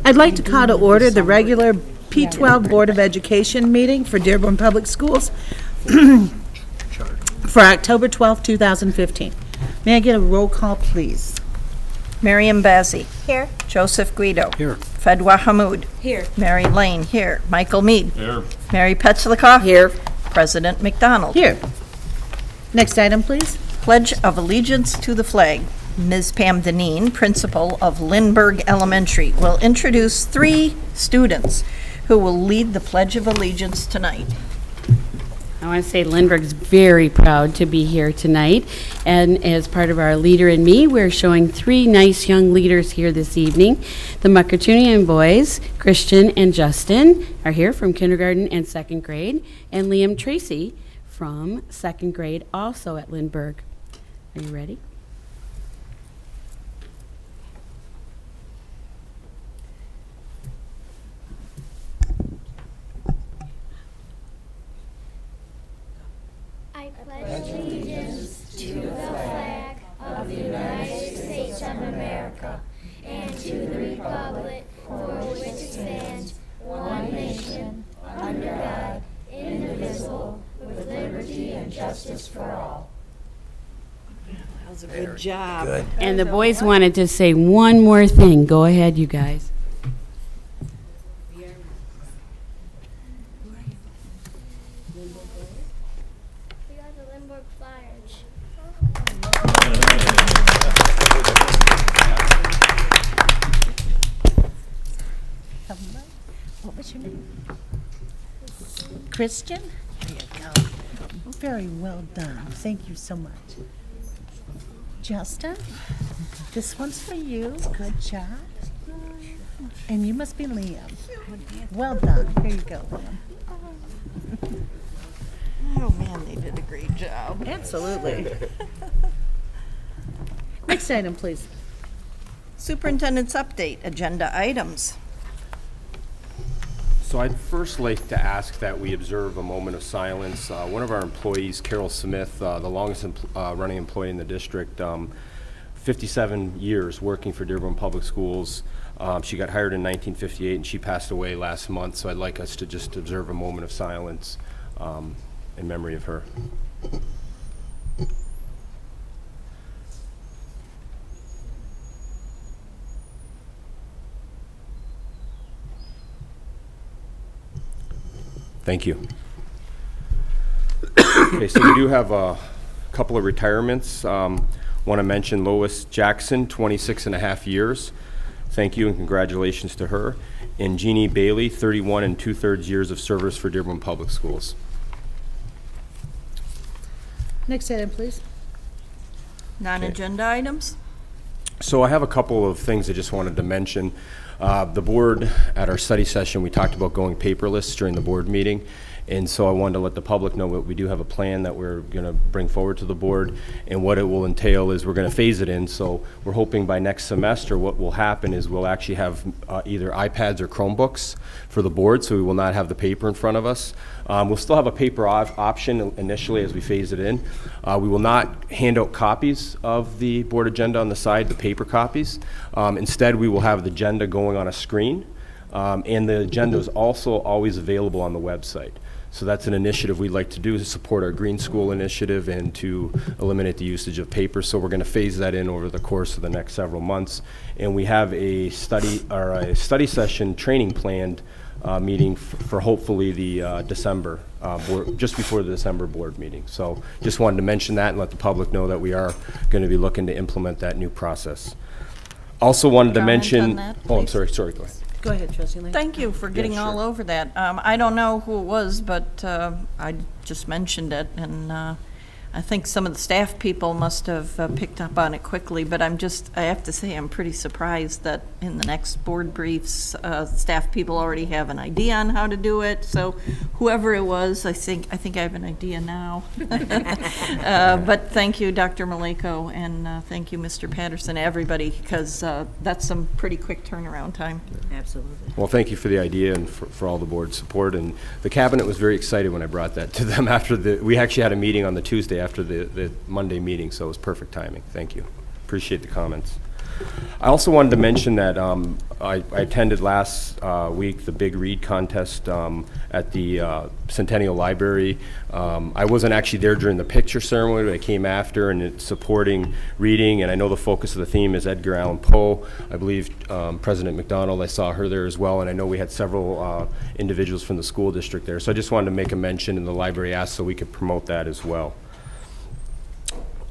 I'd like to call to order the regular P12 Board of Education meeting for Dearborn Public Schools for October 12, 2015. May I get a roll call, please? Miriam Bazzi. Here. Joseph Guido. Here. Fedwa Hammoud. Here. Mary Lane, here. Michael Mead. Here. Mary Petzlikoff. Here. President McDonald. Here. Next item, please. Pledge of Allegiance to the flag. Ms. Pam Deneen, principal of Lindbergh Elementary, will introduce 3 students who will lead the Pledge of Allegiance tonight. I want to say Lindbergh's very proud to be here tonight, and as part of our Leader in Me, we're showing 3 nice young leaders here this evening. The Muckatunian boys, Christian and Justin, are here from kindergarten and 2nd grade, and Liam Tracy from 2nd grade, also at Lindbergh. Are you ready? I pledge allegiance to the flag of the United States of America and to the republic for which it stands, one nation, under God, indivisible, with liberty and justice for all. That was a good job. Good. And the boys wanted to say one more thing. Go ahead, you guys. We are the Limburg Flyers. What was your name? Christian? There you go. Very well done. Thank you so much. Justin, this one's for you. Good job. And you must be Liam. Well done. Here you go, Liam. Oh, man, they did a great job. Absolutely. Next item, please. Superintendent's update, agenda items. So I'd first like to ask that we observe a moment of silence. One of our employees, Carol Smith, the longest running employee in the district, 57 years working for Dearborn Public Schools. She got hired in 1958 and she passed away last month, so I'd like us to just observe a moment of silence in memory of her. Thank you. Okay, so we do have a couple of retirements. Want to mention Lois Jackson, 26 and a half years. Thank you and congratulations to her. And Jeannie Bailey, 31 and 2/3 years of service for Dearborn Public Schools. Next item, please. Non-agenda items? So I have a couple of things I just wanted to mention. The board, at our study session, we talked about going paperless during the board meeting. And so I wanted to let the public know that we do have a plan that we're going to bring forward to the board. And what it will entail is we're going to phase it in. So we're hoping by next semester what will happen is we'll actually have either iPads or Chromebooks for the board, so we will not have the paper in front of us. We'll still have a paper option initially as we phase it in. We will not hand out copies of the board agenda on the side, the paper copies. Instead, we will have the agenda going on a screen. And the agenda is also always available on the website. So that's an initiative we'd like to do to support our Green School initiative and to eliminate the usage of paper. So we're going to phase that in over the course of the next several months. And we have a study session training planned meeting for hopefully the December, just before the December board meeting. So just wanted to mention that and let the public know that we are going to be looking to implement that new process. Also wanted to mention, on that, oh, I'm please. sorry, go ahead. Go ahead, Trustee Lane. Thank you for getting all over that. I don't know who it was, but I just mentioned it, and I think some of the staff people must have picked up on it quickly, but I have to say, I'm pretty surprised that in the next board briefs, staff people already have an idea on how to do it. So whoever it was, I think I have an idea now. But thank you, Dr. Maleko, and thank you, Mr. Patterson, everybody, because that's some pretty quick turnaround time. Absolutely. Well, thank you for the idea and for all the board support. And the cabinet was very excited when I brought that to them after we actually had a meeting on the Tuesday after the Monday meeting, so it was perfect timing. Thank you. Appreciate the comments. I also wanted to mention that I attended last week the Big Read contest at the Centennial Library. I wasn't actually there during the picture ceremony, but I came after, and it's supporting reading, and I know the focus of the theme is Edgar Allan Poe. I believe President McDonald, I saw her there as well, and I know we had several individuals from the school district there. So I just wanted to make a mention, and the library asked so we could promote that as well.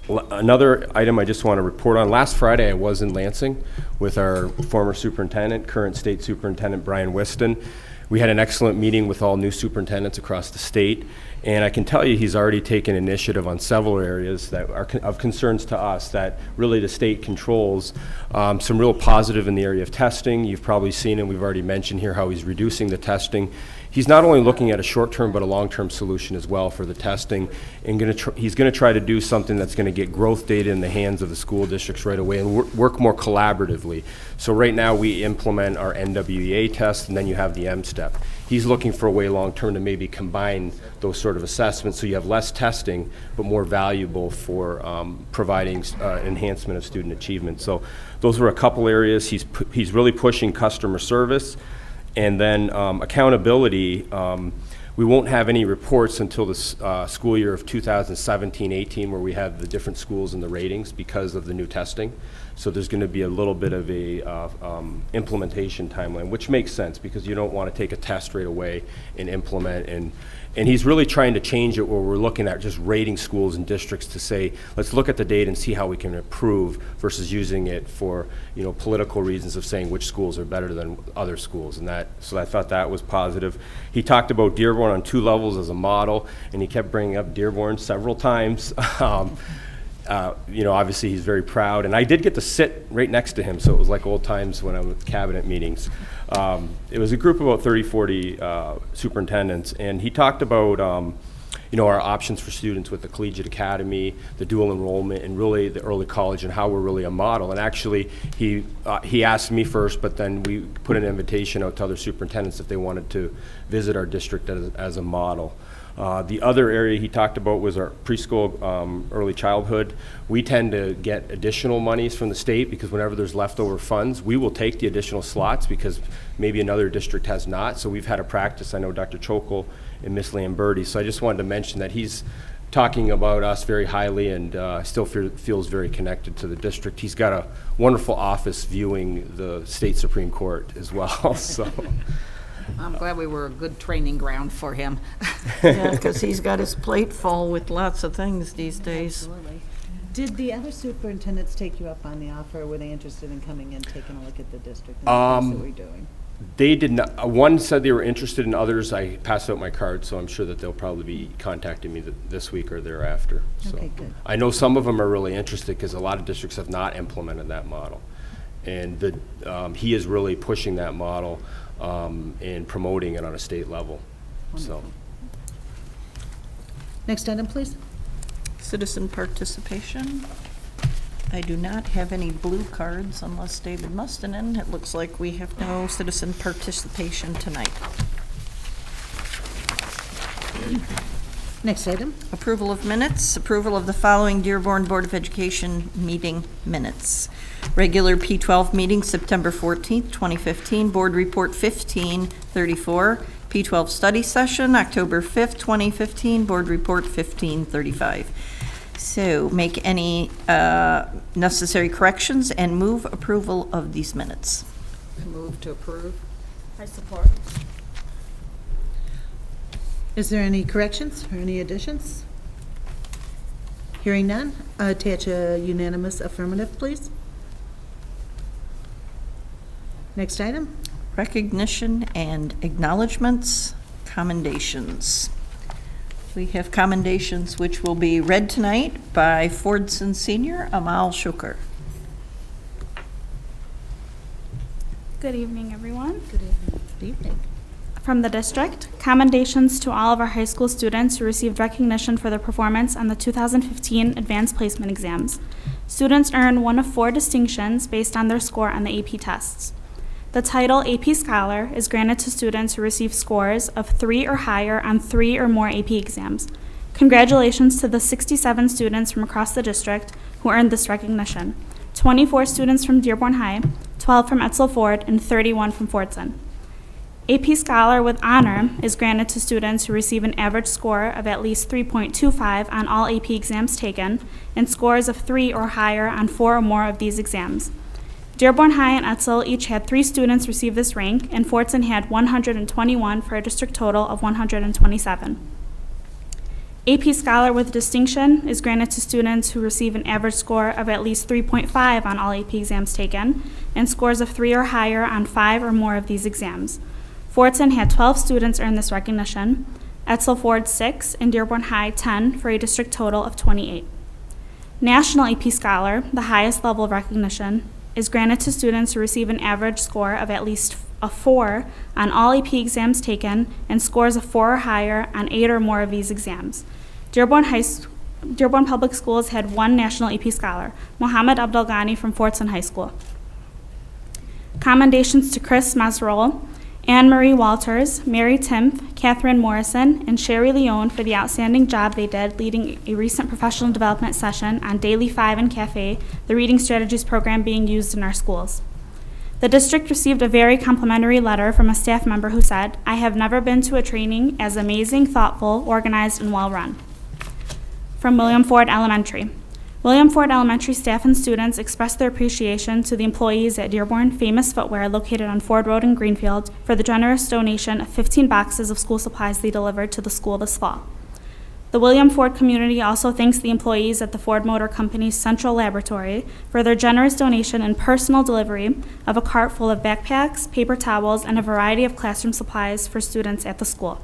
Another item I just want to report on. Last Friday, I was in Lansing with our former superintendent, current state superintendent Brian Whiston. We had an excellent meeting with all new superintendents across the state, and I can tell you he's already taken initiative on several areas that are of concerns to us that really the state controls. Some real positive in the area of testing. You've probably seen, and we've already mentioned here, how he's reducing the testing. He's not only looking at a short-term but a long-term solution as well for the testing, and he's going to try to do something that's going to get growth data in the hands of the school districts right away and work more collaboratively. So right now we implement our NWEA test, and then you have the M-STEP. He's looking for a way long-term to maybe combine those sort of assessments so you have less testing but more valuable for providing enhancement of student achievement. So those were a couple areas. He's really pushing customer service. And then accountability, we won't have any reports until the school year of 2017-18 where we have the different schools and the ratings because of the new testing. So there's going to be a little bit of a implementation timeline, which makes sense because you don't want to take a test right away and implement. And he's really trying to change it where we're looking at just rating schools and districts to say, let's look at the data and see how we can improve versus using it for, political reasons of saying which schools are better than other schools. So I thought that was positive. He talked about Dearborn on 2 levels as a model, and he kept bringing up Dearborn several times. Obviously he's very proud, and I did get to sit right next to him, so it was like old times when I'm at cabinet meetings. It was a group of about 30, 40 superintendents, and he talked about our options for students with the Collegiate Academy, the dual enrollment, and really the early college, and how we're really a model. And actually, he asked me first, but then we put an invitation out to other superintendents if they wanted to visit our district as a model. The other area he talked about was our preschool early childhood. We tend to get additional monies from the state because whenever there's leftover funds, we will take the additional slots because maybe another district has not. So we've had a practice, I know Dr. Chokol and Ms. Lamberti. So I just wanted to mention that he's talking about us very highly and still feels very connected to the district. He's got a wonderful office viewing the state Supreme Court as well. So. I'm glad we were a good training ground for him. Yeah, because he's got his plate full with lots of things these days. Absolutely. Did the other superintendents take you up on the offer, or were they interested in coming in, taking a look at the district and the things that we're doing? They did not. One said they were interested in others. I passed out my card, so I'm sure that they'll probably be contacting me this week or thereafter. So Okay, good. I know some of them are really interested because a lot of districts have not implemented that model. And he is really pushing that model and promoting it on a state level. So. Next item, please. Citizen participation. I do not have any blue cards unless David Mustonen. It looks like we have no citizen participation tonight. Next item. Approval of minutes. Approval of the following Dearborn Board of Education meeting minutes. Regular P12 meeting, September 14th, 2015. Board Report 1534. P12 study session, October 5th, 2015. Board Report 1535. So make any necessary corrections and move approval of these minutes. Move to approve. I support. Is there any corrections or any additions? Hearing none, attach a unanimous affirmative, please. Next item. Recognition and acknowledgements, commendations. We have commendations which will be read tonight by Fordson Senior, Amal Shuker. Good evening, everyone. Good evening. Good evening. From the district, commendations to all of our high school students who received recognition for their performance on the 2015 Advanced Placement Exams. Students earned one of 4 distinctions based on their score on the AP tests. The title AP Scholar is granted to students who receive scores of 3 or higher on 3 or more AP exams. Congratulations to the 67 students from across the district who earned this recognition. 24 students from Dearborn High, 12 from Etzel Ford, and 31 from Fordson. AP Scholar with Honor is granted to students who receive an average score of at least 3.25 on all AP exams taken and scores of 3 or higher on 4 or more of these exams. Dearborn High and Etzel each had 3 students receive this rank, and Fordson had 121 for a district total of 127. AP Scholar with Distinction is granted to students who receive an average score of at least 3.5 on all AP exams taken and scores of 3 or higher on 5 or more of these exams. Fordson had 12 students earn this recognition, Etzel Ford 6, and Dearborn High 10 for a district total of 28. National AP Scholar, the highest level of recognition, is granted to students who receive an average score of at least a 4 on all AP exams taken and scores of 4 or higher on 8 or more of these exams. Dearborn Public Schools had 1 National AP Scholar, Mohammed Abdul Ghani from Fordson High School. Commendations to Chris Masrol, Anne-Marie Walters, Mary Timpf, Catherine Morrison, and Sherry Leone for the outstanding job they did leading a recent professional development session on Daily 5 and Cafe, the Reading Strategies program being used in our schools. The district received a very complimentary letter from a staff member who said, "I have never been to a training as amazing, thoughtful, organized, and well-run." From William Ford Elementary. William Ford Elementary staff and students expressed their appreciation to the employees at Dearborn Famous Footwear located on Ford Road in Greenfield for the generous donation of 15 boxes of school supplies they delivered to the school this fall. The William Ford community also thanks the employees at the Ford Motor Company's Central Laboratory for their generous donation and personal delivery of a cart full of backpacks, paper towels, and a variety of classroom supplies for students at the school.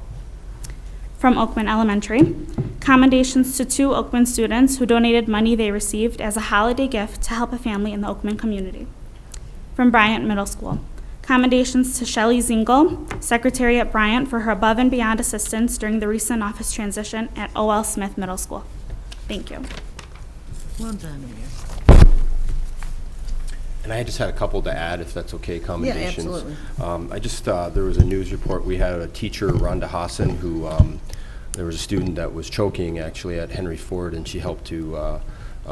From Oakman Elementary, commendations to 2 Oakman students who donated money they received as a holiday gift to help a family in the Oakman community. From Bryant Middle School, commendations to Shelley Zingle, secretary at Bryant, for her above and beyond assistance during the recent office transition at O.L. Smith Middle School. Thank you. Well done, Amir. And I just had a couple to add, if that's okay, commendations. absolutely. There was a news report. We had a teacher, Rhonda Hassan, who, there was a student that was choking actually at Henry Ford, and she helped to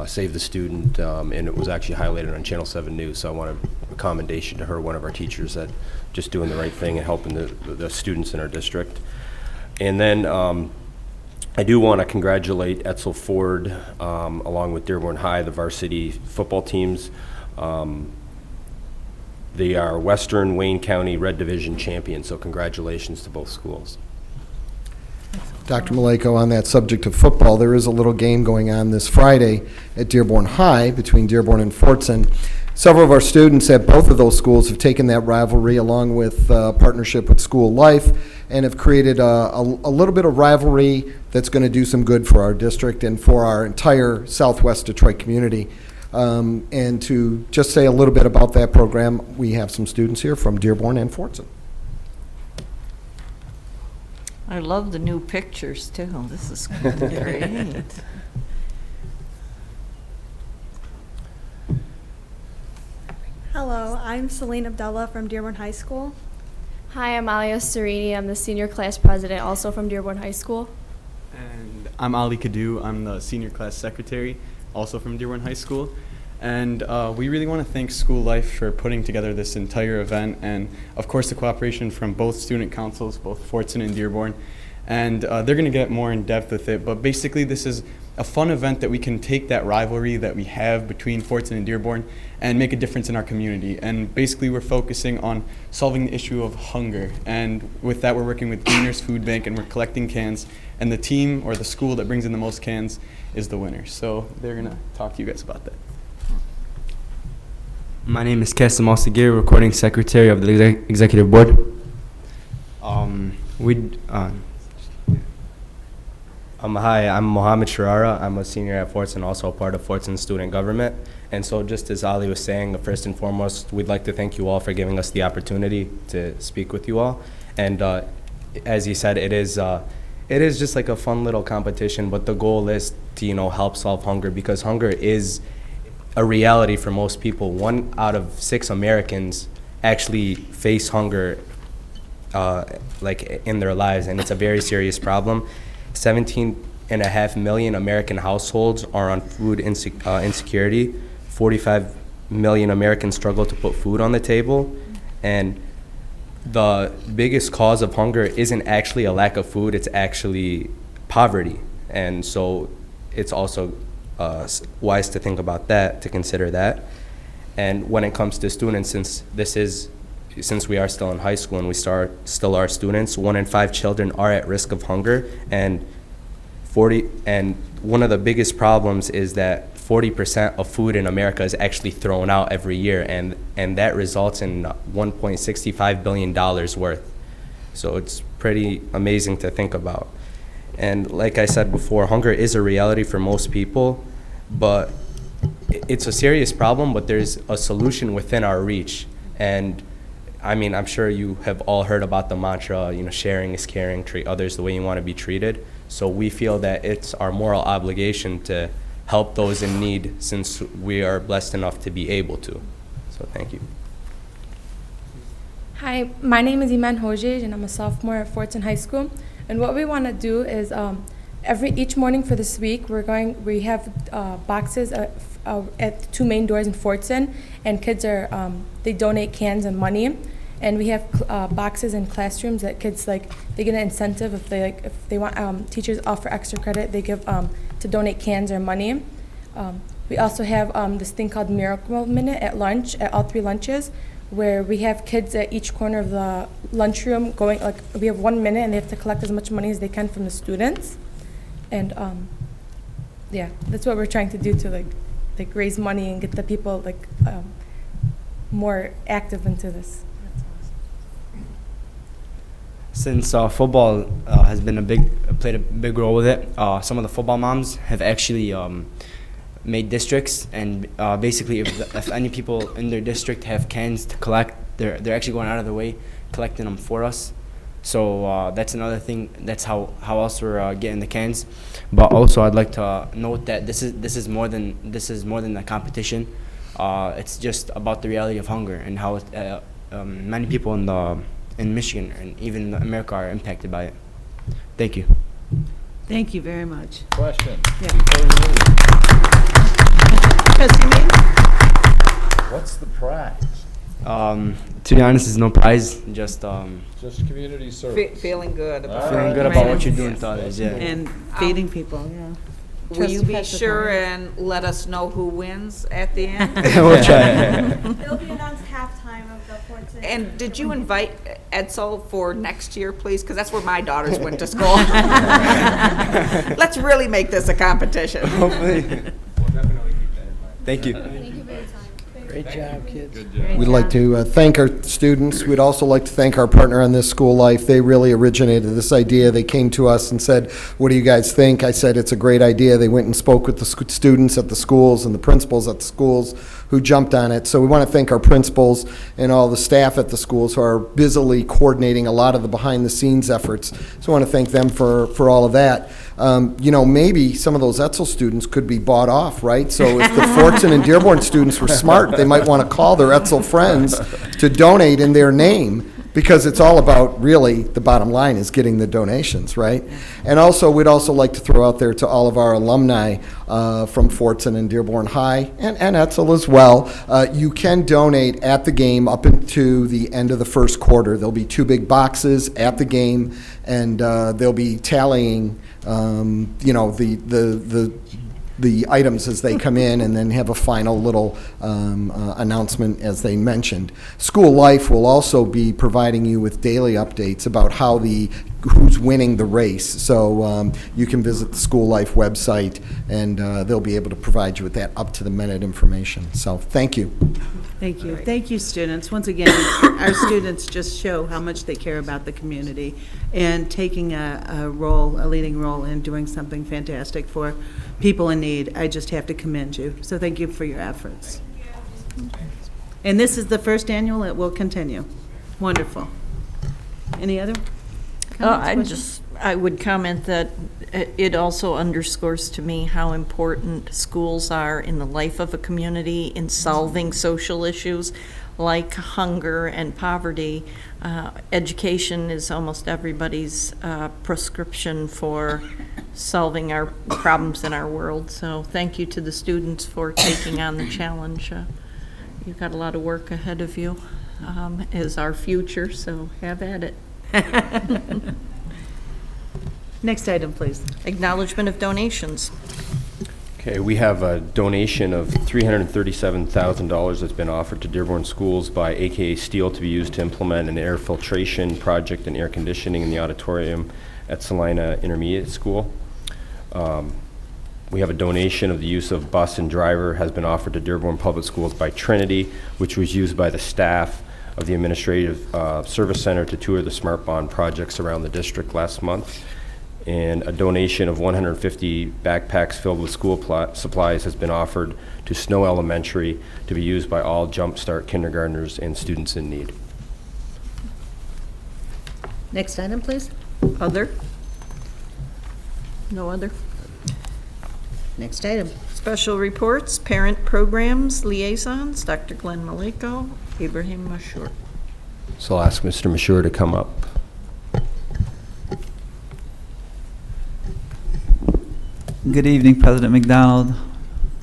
save the student, and it was actually highlighted on Channel 7 News. So I want a commendation to her, one of our teachers, that just doing the right thing and helping the students in our district. And then I do want to congratulate Etzel Ford, along with Dearborn High, the varsity football teams. They are Western Wayne County Red Division champions, so congratulations to both schools. Dr. Maleko, on that subject of football, there is a little game going on this Friday at Dearborn High between Dearborn and Fordson. Several of our students at both of those schools have taken that rivalry along with partnership with School Life and have created a little bit of rivalry that's going to do some good for our district and for our entire Southwest Detroit community. And to just say a little bit about that program, we have some students here from Dearborn and Fordson. I love the new pictures, too. This is great. Hello, I'm Celine Abdullah from Dearborn High School. Hi, I'm Alia Serini. I'm the senior class president, also from Dearborn High School. And I'm Ali Kadu. I'm the senior class secretary, also from Dearborn High School. And we really want to thank School Life for putting together this entire event, and of course the cooperation from both student councils, both Fordson and Dearborn. And they're going to get more in depth with it, but basically this is a fun event that we can take that rivalry that we have between Fordson and Dearborn and make a difference in our community. And basically we're focusing on solving the issue of hunger, and with that we're working with Gleaners Food Bank and we're collecting cans, and the team or the school that brings in the most cans is the winner. So they're going to talk to you guys about that. My name is Kasim Al-Sagir, recording secretary of the executive board. Hi, I'm Mohammed Sharara. I'm a senior at Fordson, also a part of Fordson student government. And so just as Ali was saying, first and foremost, we'd like to thank you all for giving us the opportunity to speak with you all. And as he said, it is just like a fun little competition, but the goal is to, help solve hunger, because hunger is a reality for most people. 1 out of 6 Americans actually face hunger in their lives, and it's a very serious problem. 17.5 million American households are on food insecurity. 45 million Americans struggle to put food on the table. And the biggest cause of hunger isn't actually a lack of food, it's actually poverty. And so it's also wise to think about that, to consider that. And when it comes to students, since we are still in high school and we still are students, 1 in 5 children are at risk of hunger, and one of the biggest problems is that 40% of food in America is actually thrown out every year, and that results in $1.65 billion worth. So it's pretty amazing to think about. And like I said before, hunger is a reality for most people, but it's a serious problem, but there's a solution within our reach. And I mean, I'm sure you have all heard about the mantra, sharing is caring, treat others the way you want to be treated. So we feel that it's our moral obligation to help those in need, since we are blessed enough to be able to. So thank you. Hi, my name is Iman Hojej, and I'm a sophomore at Fordson High School. And what we want to do is each morning for this week, we have boxes at the 2 main doors in Fordson, and kids they donate cans and money. And we have boxes in classrooms that kids they get an incentive if they want teachers offer extra credit, they give to donate cans or money. We also have this thing called Miracle Minute at lunch, at all 3 lunches, where we have kids at each corner of the lunchroom going, we have 1 minute and they have to collect as much money as they can from the students. And yeah, that's what we're trying to do to raise money and get the people more active into this. Since football has been played a big role with it, some of the football moms have actually made districts, and basically if any people in their district have cans to collect, they're actually going out of their way collecting them for us. So that's another thing. That's how else we're getting the cans. But also, I'd like to note that this is more than a competition. It's just about the reality of hunger and how many people in Michigan and even America are impacted by it. Thank you. Thank you very much. Question. Yeah. Before we move, Trustee Mead? what's the prize? To be honest, there's no prize. Just community service. Feeling good about feeling good about what you're doing to others. Yeah. And feeding people, yeah. Will you be Trustee sure Patrick. and let us know who wins at the end? We'll try. It'll be announced halftime of the Fordson. And did you invite Edsel for next year, please? Because that's where my daughters went to school. Let's really make this a competition. Hopefully. We'll definitely keep that in mind. Thank you. Thank you for your time. Great job, kids. Good job. We'd like to thank our students. We'd also like to thank our partner on this, School Life. They really originated this idea. They came to us and said, what do you guys think? I said, it's a great idea. They went and spoke with the students at the schools and the principals at the schools who jumped on it. So we want to thank our principals and all the staff at the schools who are busily coordinating a lot of the behind-the-scenes efforts. So I want to thank them for all of that. Maybe some of those Etzel students could be bought off, right? So if the Fordson and Dearborn students were smart, they might want to call their Etzel friends to donate in their name, because it's all about, really, the bottom line is getting the donations, right? And also, we'd also like to throw out there to all of our alumni from Fordson and Dearborn High, and Etzel as well, you can donate at the game up into the end of the first quarter. There'll be 2 big boxes at the game, and they'll be tallying the items as they come in, and then have a final little announcement as they mentioned. School Life will also be providing you with daily updates about who's winning the race. So you can visit the School Life website, and they'll be able to provide you with that up-to-the-minute information. So thank you. Thank you. Thank you, students. Once again, our students just show how much they care about the community and taking a leading role in doing something fantastic for people in need. I just have to commend you. So thank you for your efforts. And this is the first annual. It will continue. Wonderful. Any other comments, I would comment that it also underscores to me how important schools are in the life of a community in solving social issues like hunger and poverty. Education is almost everybody's prescription for solving our problems in our world. So thank you to the students for taking on the challenge. You've got a lot of work ahead of you as our future, so have at it. Next item, please. Acknowledgement of donations. Okay, we have a donation of $337,000 that's been offered to Dearborn Schools by AKA Steel to be used to implement an air filtration project and air conditioning in the auditorium at Salina Intermediate School. We have a donation of the use of bus and driver has been offered to Dearborn Public Schools by Trinity, which was used by the staff of the Administrative Service Center to tour the Smart Bond projects around the district last month. And a donation of 150 backpacks filled with school supplies has been offered to Snow Elementary to be used by all Jump Start kindergartners and students in need. Next item, please. Other? No other? Next item. Special reports, parent programs, liaisons, Dr. Glenn Maleko, Ibrahim Mashur. So I'll ask Mr. Mashur to come up. Good evening, President McDonald,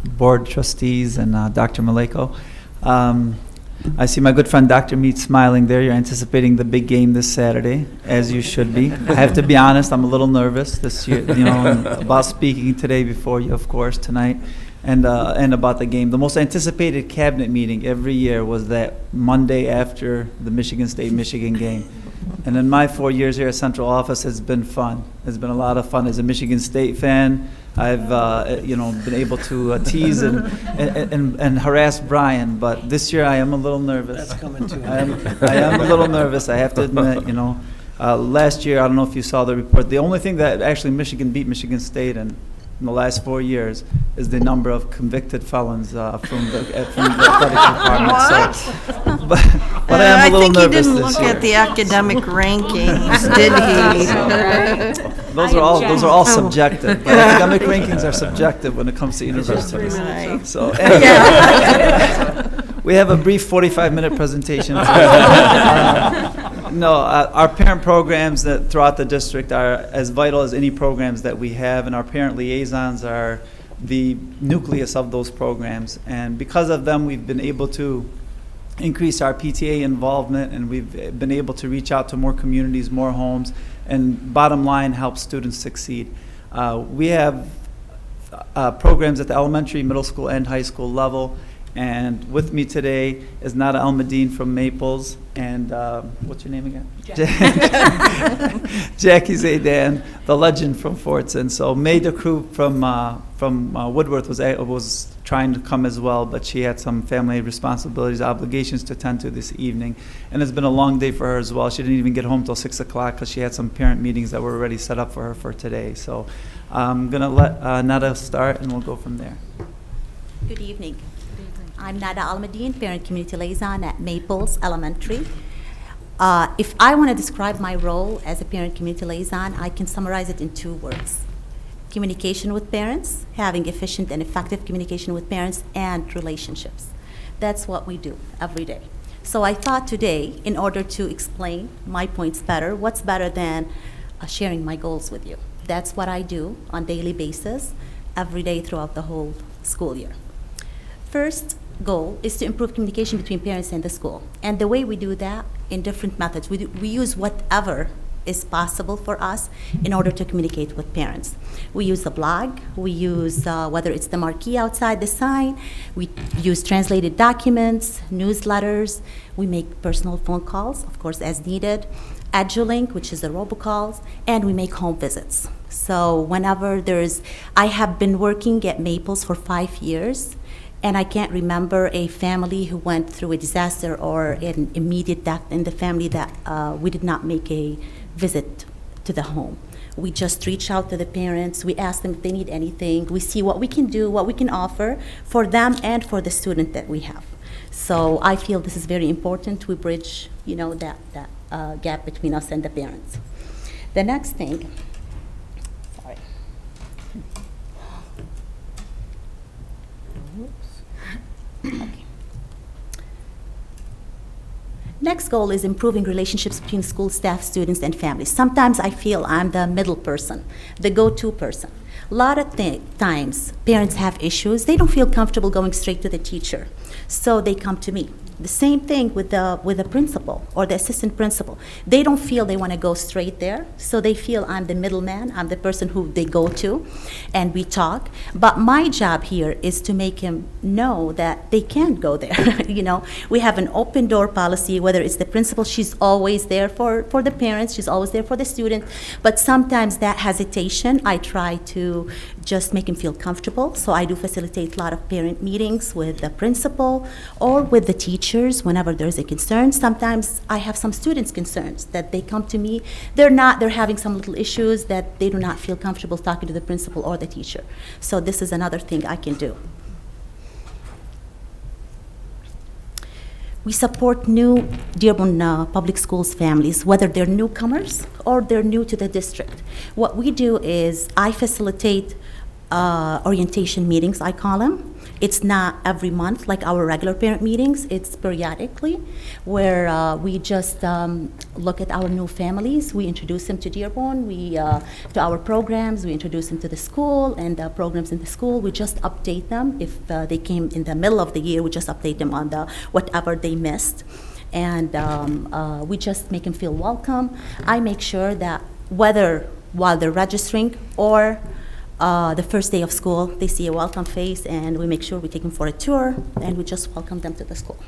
Board Trustees, and Dr. Maleko. I see my good friend Dr. Mead smiling there. You're anticipating the big game this Saturday, as you should be. I have to be honest, I'm a little nervous this year, about speaking today before you, of course, tonight, and about the game. The most anticipated cabinet meeting every year was that Monday after the Michigan State-Michigan game. And in my 4 years here at Central Office, it's been fun. It's been a lot of fun. As a Michigan State fan, I've been able to tease and harass Brian, but this year I am a little nervous. That's coming too. I am a little nervous. I have to admit. Last year, I don't know if you saw the report. The only thing that actually Michigan beat Michigan State in the last 4 years is the number of convicted felons from the athletic department. So, but I am a little nervous this year. I think he didn't look at the academic rankings, did he? Those are all subjective. But academic rankings are subjective when it comes to universities. Right. So we have a brief 45-minute presentation. Our parent programs that throughout the district are as vital as any programs that we have, and our parent liaisons are the nucleus of those programs. And because of them, we've been able to increase our PTA involvement, and we've been able to reach out to more communities, more homes, and bottom line, help students succeed. We have programs at the elementary, middle school, and high school level. And with me today is Nada Almadine from Maples, and what's your name again? Jackie Zaydan, the legend from Fordson. So May the crew from Woodworth was trying to come as well, but she had some family responsibilities, obligations to attend to this evening. And it's been a long day for her as well. She didn't even get home till 6 o'clock because she had some parent meetings that were already set up for her for today. So I'm going to let Nada start, and we'll go from there. Good evening. I'm Nada Almadine, Parent Community Liaison at Maples Elementary. If I want to describe my role as a Parent Community Liaison, I can summarize it in 2 words. Communication with parents, having efficient and effective communication with parents, and relationships. That's what we do every day. So I thought today, in order to explain my points better, what's better than sharing my goals with you? That's what I do on a daily basis, every day throughout the whole school year. First goal is to improve communication between parents and the school. And the way we do that in different methods, we use whatever is possible for us in order to communicate with parents. We use the blog, we use whether it's the marquee outside the sign, we use translated documents, newsletters, we make personal phone calls, of course, as needed, Edulink, which is the robocalls, and we make home visits. So whenever I have been working at Maples for 5 years, and I can't remember a family who went through a disaster or an immediate death in the family that we did not make a visit to the home. We just reach out to the parents, we ask them if they need anything, we see what we can do, what we can offer for them and for the student that we have. So I feel this is very important. We bridge, that gap between us and the parents. The next thing, sorry. Okay. Next goal is improving relationships between school staff, students, and families. Sometimes I feel I'm the middle person, the go-to person. A lot of times, parents have issues. They don't feel comfortable going straight to the teacher, so they come to me. The same thing with the principal or the assistant principal. They don't feel they want to go straight there, so they feel I'm the middleman, I'm the person who they go to, and we talk. But my job here is to make him know that they can't go there. You know, we have an open door policy, whether it's the principal, she's always there for the parents, she's always there for the student, but sometimes that hesitation, I try to just make him feel comfortable. So I do facilitate a lot of parent meetings with the principal or with the teachers whenever there's a concern. Sometimes I have some students' concerns that they come to me. They're having some little issues that they do not feel comfortable talking to the principal or the teacher. So this is another thing I can do. We support new Dearborn Public Schools families, whether they're newcomers or they're new to the district. What we do is I facilitate orientation meetings, I call them. It's not every month like our regular parent meetings. It's periodically where we just look at our new families. We introduce them to Dearborn, to our programs. We introduce them to the school and the programs in the school. We just update them. If they came in the middle of the year, we just update them on whatever they missed. And we just make them feel welcome. I make sure that whether while they're registering or the first day of school, they see a welcome face, and we make sure we take them for a tour, and we just welcome them to the school.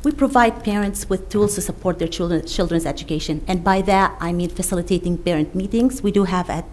We provide parents with tools to support their children's education, and by that I mean facilitating parent meetings. We do have at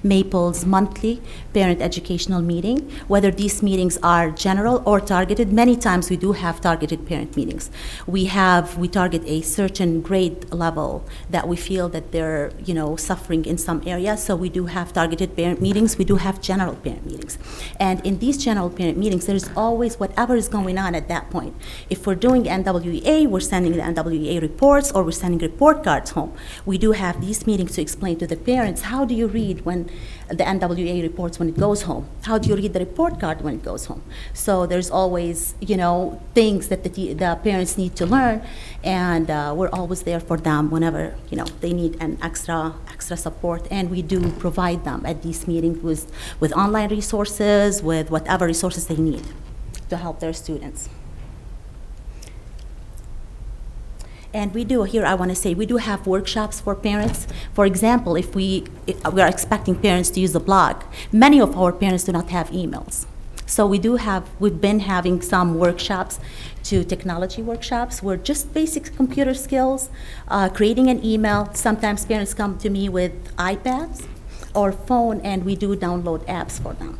Maples monthly parent educational meeting, whether these meetings are general or targeted. Many times we do have targeted parent meetings. We target a certain grade level that we feel that they're suffering in some area, so we do have targeted parent meetings. We do have general parent meetings, and in these general parent meetings there's always whatever is going on at that point. If we're doing NWEA, we're sending the NWEA reports, or we're sending report cards home. We do have these meetings to explain to the parents, how do you read when the NWEA reports when it goes home? How do you read the report card when it goes home? So there's always, things that the parents need to learn, and we're always there for them whenever, they need an extra support, and we do provide them at these meetings with online resources, with whatever resources they need to help their students. And we do, here I want to say, we do have workshops for parents. For example, if we are expecting parents to use the blog, many of our parents do not have emails. So we've been having some workshops, technology workshops, where just basic computer skills, creating an email. Sometimes parents come to me with iPads or phone, and we do download apps for them.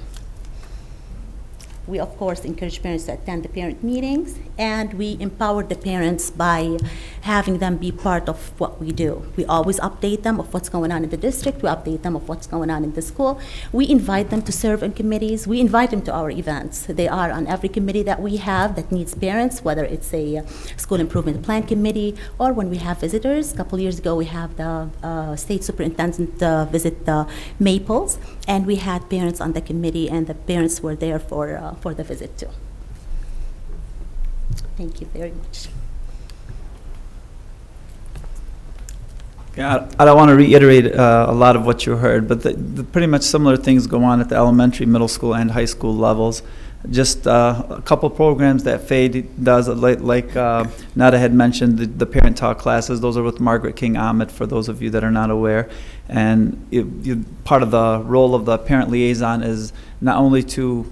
We, of course, encourage parents to attend the parent meetings, and we empower the parents by having them be part of what we do. We always update them of what's going on in the district. We update them of what's going on in the school. We invite them to serve in committees. We invite them to our events. They are on every committee that we have that needs parents, whether it's a school improvement plan committee or when we have visitors. A couple years ago, we have the state superintendent visit the Maples, and we had parents on the committee, and the parents were there for the visit too. Thank you very much. Yeah, I don't want to reiterate a lot of what you heard, but the pretty much similar things go on at the elementary, middle school, and high school levels. Just a couple programs that Fade does, like Nada had mentioned, the Parent Talk classes. Those are with Margaret King Ahmed, for those of you that are not aware. And part of the role of the parent liaison is not only to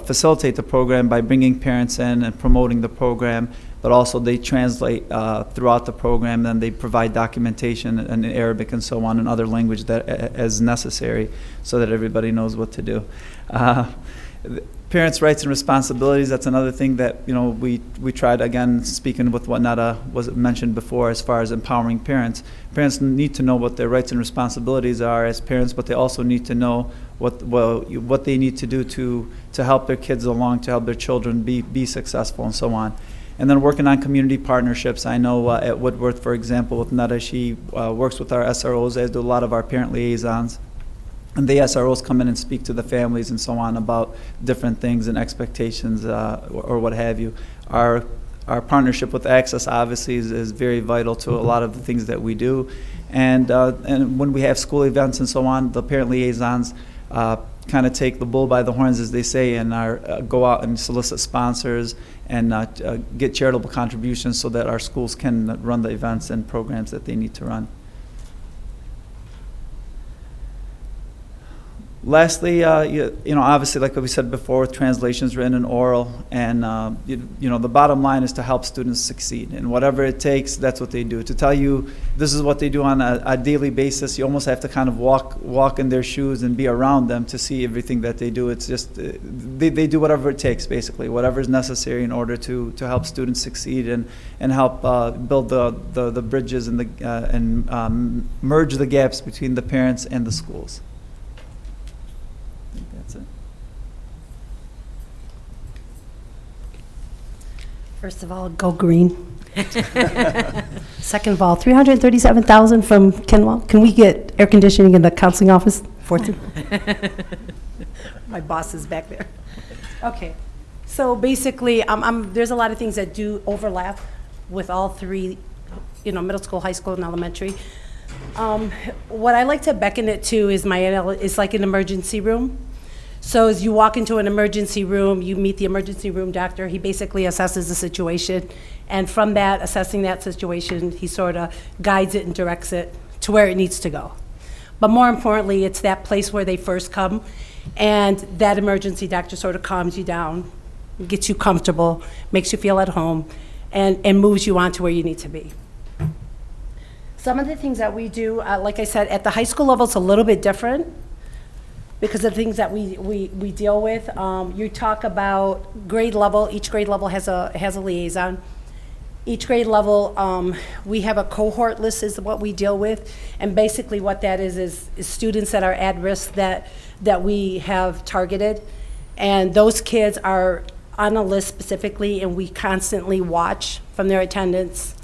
facilitate the program by bringing parents in and promoting the program, but also they translate throughout the program, and they provide documentation in Arabic and so on, and other language that as necessary, so that everybody knows what to do. Parents' rights and responsibilities, that's another thing that we tried, again, speaking with what Nada was mentioned before as far as empowering parents. Parents need to know what their rights and responsibilities are as parents, but they also need to know what they need to do to help their kids along, to help their children be successful and so on. And then working on community partnerships. I know at Woodworth, for example, with Nada, she works with our SROs, as do a lot of our parent liaisons. And the SROs come in and speak to the families and so on about different things and expectations or what have you. Our partnership with Access obviously is very vital to a lot of the things that we do. And when we have school events and so on, the parent liaisons kind of take the bull by the horns, as they say, and go out and solicit sponsors and get charitable contributions so that our schools can run the events and programs that they need to run. Lastly, obviously, like we said before, with translations written and oral, and the bottom line is to help students succeed, and whatever it takes, that's what they do. To tell you this is what they do on a daily basis, you almost have to kind of walk in their shoes and be around them to see everything that they do. It's just they do whatever it takes, basically, whatever is necessary in order to help students succeed and help build the bridges and merge the gaps between the parents and the schools. That's it. First of all, go green. Second of all, $337,000 from Kenwell. Can we get air conditioning in the counseling office? Fordson. My boss is back there. Okay, so basically, there's a lot of things that do overlap with all three, middle school, high school, and elementary. What I like to beckon it to is is like an emergency room. So as you walk into an emergency room, you meet the emergency room doctor. He basically assesses the situation, and from that, assessing that situation, he sort of guides it and directs it to where it needs to go. But more importantly, it's that place where they first come, and that emergency doctor sort of calms you down, gets you comfortable, makes you feel at home, and moves you on to where you need to be. Some of the things that we do, like I said, at the high school level, it's a little bit different because of the things that we deal with. You talk about grade level. Each grade level has a liaison. Each grade level, we have a cohort list is what we deal with. And basically what that is students that are at risk that we have targeted. And those kids are on a list specifically, and we constantly watch from their attendance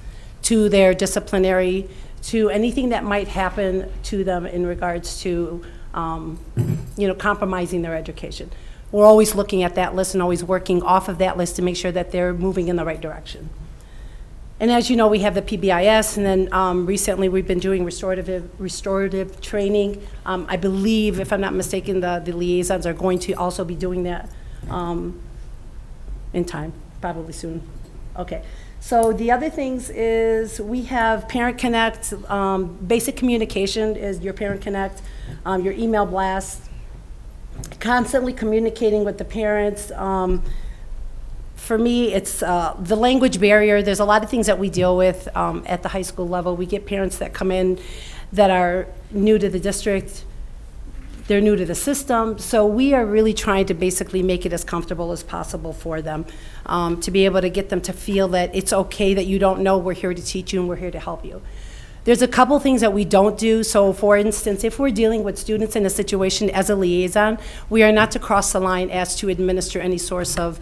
to their disciplinary, to anything that might happen to them in regards to compromising their education. We're always looking at that list and always working off of that list to make sure that they're moving in the right direction. And as you know, we have the PBIS, and then recently we've been doing restorative training. I believe, if I'm not mistaken, the liaisons are going to also be doing that in time, probably soon. Okay. So the other things is we have Parent Connect. Basic communication is your Parent Connect, your email blast, constantly communicating with the parents. For me, it's the language barrier. There's a lot of things that we deal with at the high school level. We get parents that come in that are new to the district. They're new to the system. So we are really trying to basically make it as comfortable as possible for them, to be able to get them to feel that it's okay that you don't know. We're here to teach you and we're here to help you. There's a couple things that we don't do. So for instance, if we're dealing with students in a situation as a liaison, we are not to cross the line as to administer any source of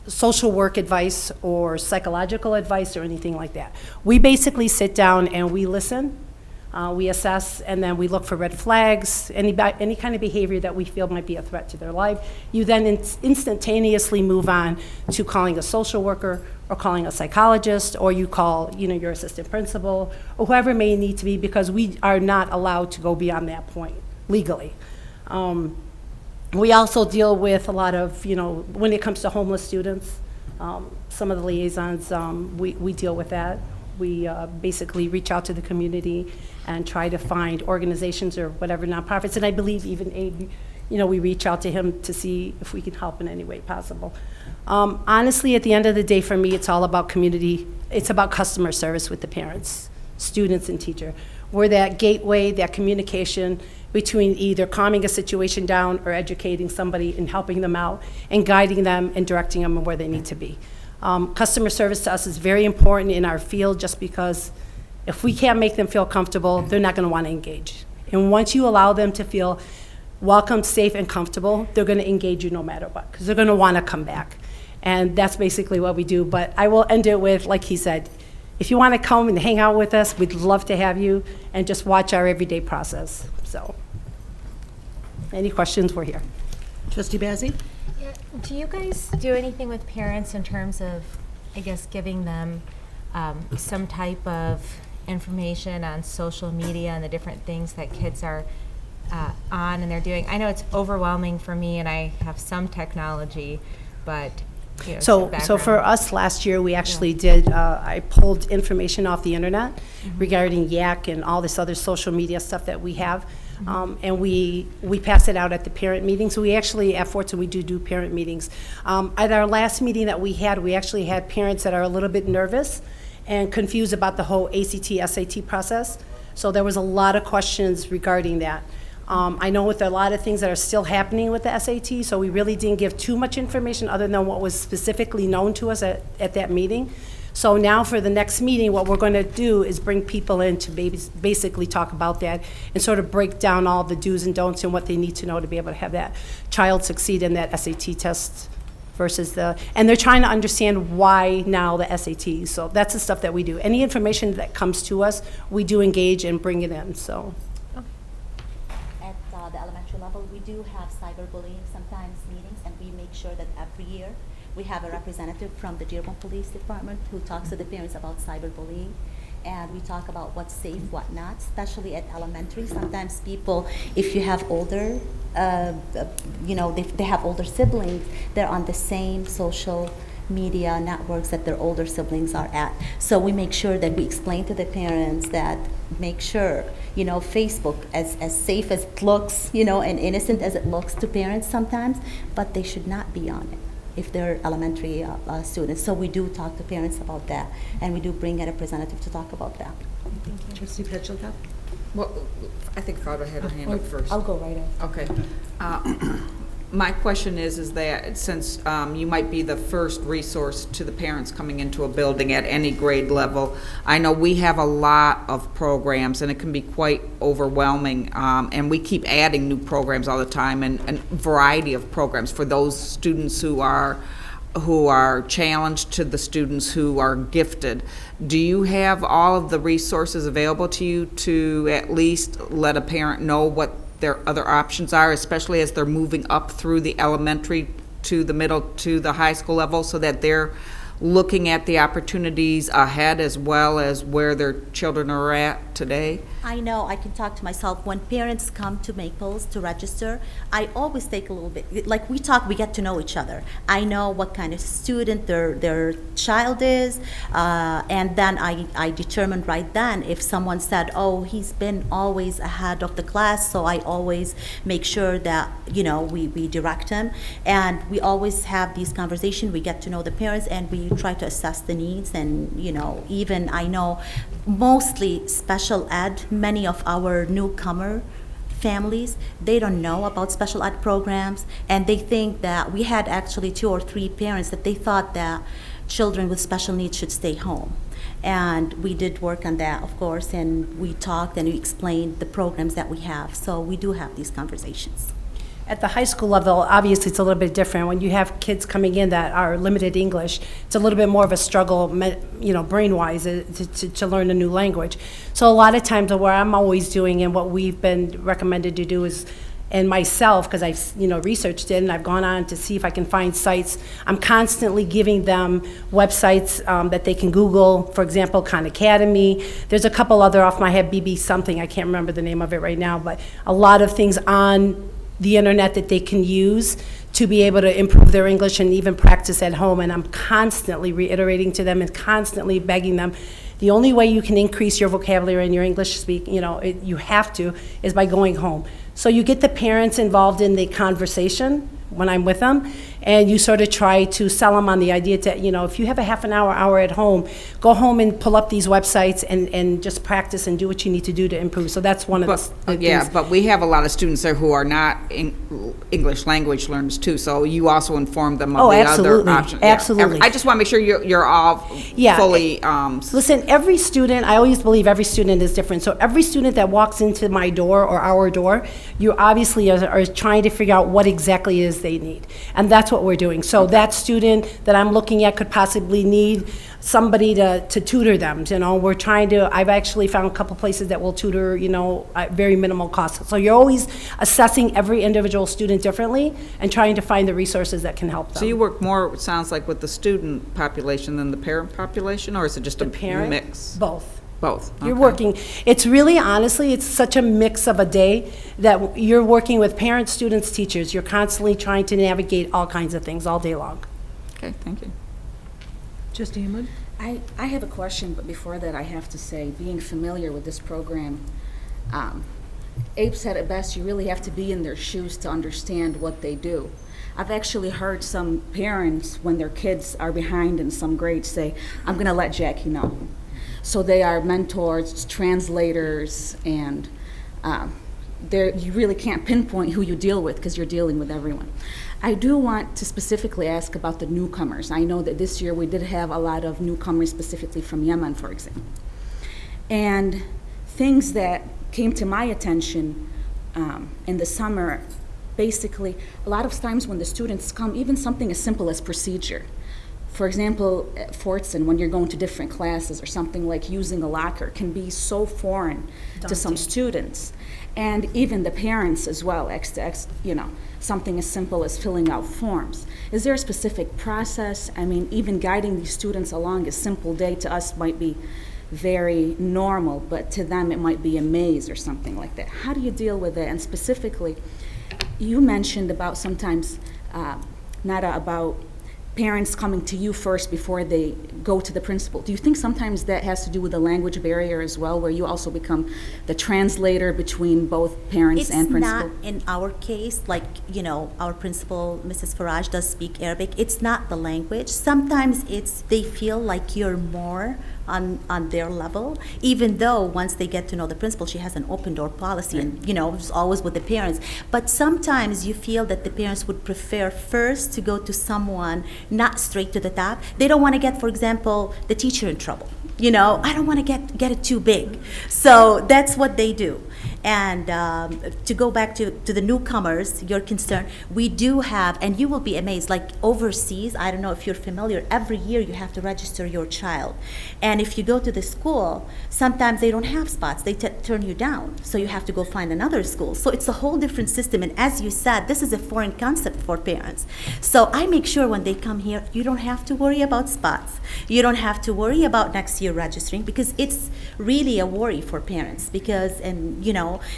social work advice or psychological advice or anything like that. We basically sit down and we listen, we assess, and then we look for red flags, any kind of behavior that we feel might be a threat to their life. You then instantaneously move on to calling a social worker or calling a psychologist, or you call your assistant principal or whoever may need to be, because we are not allowed to go beyond that point legally. We also deal with a lot of, when it comes to homeless students, some of the liaisons, we deal with that. We basically reach out to the community and try to find organizations or whatever nonprofits, and I believe even Abe, we reach out to him to see if we can help in any way possible. Honestly, at the end of the day, for me, it's all about community. It's about customer service with the parents, students, and teacher. We're that gateway, that communication between either calming a situation down or educating somebody and helping them out and guiding them and directing them where they need to be. Customer service to us is very important in our field, just because if we can't make them feel comfortable, they're not going to want to engage. And once you allow them to feel welcome, safe, and comfortable, they're going to engage you no matter what, because they're going to want to come back. And that's basically what we do. But I will end it with, like he said, if you want to come and hang out with us, we'd love to have you, and just watch our everyday process. So, any questions, we're here. Trustee Bazzi? Yeah. Do you guys do anything with parents in terms of, I guess, giving them some type of information on social media and the different things that kids are on and they're doing. I know it's overwhelming for me, and I have some technology, but you know, some So for background. us last year, we actually did, I pulled information off the internet regarding Yak and all this other social media stuff that we have. And we pass it out at the parent meetings. So we actually, at Fordson, we do parent meetings. At our last meeting that we actually had parents that are a little bit nervous and confused about the whole ACT, SAT process. So there was a lot of questions regarding that. I know with a lot of things that are still happening with the SAT, so we really didn't give too much information other than what was specifically known to us at that meeting. So now for the next meeting, what we're going to do is bring people in to basically talk about that and sort of break down all the do's and don'ts and what they need to know to be able to have that child succeed in that SAT test versus and they're trying to understand why now the SAT. So that's the stuff that we do. Any information that comes to us, we do engage and bring it in, so. At the elementary level, we do have cyberbullying sometimes meetings, and we make sure that every year we have a representative from the Dearborn Police Department who talks to the parents about cyberbullying. And we talk about what's safe, what not, especially at elementary. Sometimes people, if you have older, they have older siblings, they're on the same social media networks that their older siblings are at. So we make sure that we explain to the parents that make sure, Facebook, as safe as it looks, and innocent as it looks to parents sometimes, but they should not be on it if they're elementary students. So we do talk to parents about that, and we do bring a representative to talk about that. Trustee Petchel? Well, I think Father had her hand up first. I'll go right in. Okay. My question is that since you might be the first resource to the parents coming into a building at any grade level, I know we have a lot of programs and it can be quite overwhelming, and we keep adding new programs all the time and a variety of programs for those students who are challenged to the students who are gifted. Do you have all of the resources available to you to at least let a parent know what their other options are, especially as they're moving up through the elementary to the middle to the high school level, so that they're looking at the opportunities ahead as well as where their children are at today? I know I can talk to myself. When parents come to Maples to register, I always take a little bit, like we talk, we get to know each other. I know what kind of student their child is, and then I determine right then if someone said, oh, he's been always ahead of the class, so I always make sure that, we direct him. And we always have these conversations, we get to know the parents, and we try to assess the needs. And, even I know mostly special ed, many of our newcomer families, they don't know about special ed programs, and they think that we had actually 2 or 3 parents that they thought that children with special needs should stay home. And we did work on that, of course, and we talked and we explained the programs that we have. So we do have these conversations. At the high school level, obviously, it's a little bit different. When you have kids coming in that are limited English, it's a little bit more of a struggle, brain-wise, to learn a new language. So a lot of times what I'm always doing and what we've been recommended to do is, and myself, because I've researched it and I've gone on to see if I can find sites, I'm constantly giving them websites that they can Google. For example, Khan Academy. There's a couple other off my head, BB something, I can't remember the name of it right now, but a lot of things on the internet that they can use to be able to improve their English and even practice at home. And I'm constantly reiterating to them and constantly begging them, the only way you can increase your vocabulary and your English speak, you have to, is by going home. So you get the parents involved in the conversation when I'm with them, and you sort of try to sell them on the idea that, if you have a half an hour at home, go home and pull up these websites and just practice and do what you need to do to improve. So that's one of the things. But we have a lot of students there who are not English language learners too, so you also inform them of the other options. Absolutely. I just want to make sure you're all fully... Listen, every student, I always believe every student is different. So every student that walks into my door or our door, you obviously are trying to figure out what exactly it is they need. And that's what we're doing. So that student that I'm looking at could possibly need somebody to tutor them. We're trying to, I've actually found a couple places that will tutor, at very minimal cost. So you're always assessing every individual student differently and trying to find the resources that can help them. So you work more, it sounds like, with the student population than the parent population, or is it just a mix? Both. Both. You're okay. working, it's really, honestly, it's such a mix of a day that you're working with parents, students, teachers. You're constantly trying to navigate all kinds of things all day long. Okay, thank you. Trustee Hamud? I have a question, but before that, I have to say, being familiar with this program, Abe said it best, you really have to be in their shoes to understand what they do. I've actually heard some parents, when their kids are behind in some grades, say, I'm going to let Jackie know. So they are mentors, translators, and you really can't pinpoint who you deal with because you're dealing with everyone. I do want to specifically ask about the newcomers. I know that this year we did have a lot of newcomers, specifically from Yemen, for example. And things that came to my attention in the summer, basically, a lot of times when the students come, even something as simple as procedure. For example, at Fordson, when you're going to different classes or something like using a locker can be so foreign to some students. And even the parents as well, something as simple as filling out forms. Is there a specific process? I mean, even guiding these students along a simple day to us might be very normal, but to them it might be a maze or something like that. How do you deal with it? And specifically, you mentioned about sometimes, Nada, about parents coming to you first before they go to the principal. Do you think sometimes that has to do with the language barrier as well, where you also become the translator between both parents and principal? It's not in our case, like, our principal, Mrs. Faraj, does speak Arabic. It's not the language. Sometimes they feel like you're more on their level, even though once they get to know the principal, she has an open door policy, and it's always with the parents. But sometimes you feel that the parents would prefer first to go to someone not straight to the top. They don't want to get, for example, the teacher in trouble. I don't want to get it too big. So that's what they do. And to go back to the newcomers, your concern, we do have, and you will be amazed, like overseas, I don't know if you're familiar, every year you have to register your child. And if you go to the school, sometimes they don't have spots. They turn you down. So you have to go find another school. So it's a whole different system. And as you said, this is a foreign concept for parents. So I make sure when they come here, you don't have to worry about spots. You don't have to worry about next year registering, because it's really a worry for parents, because,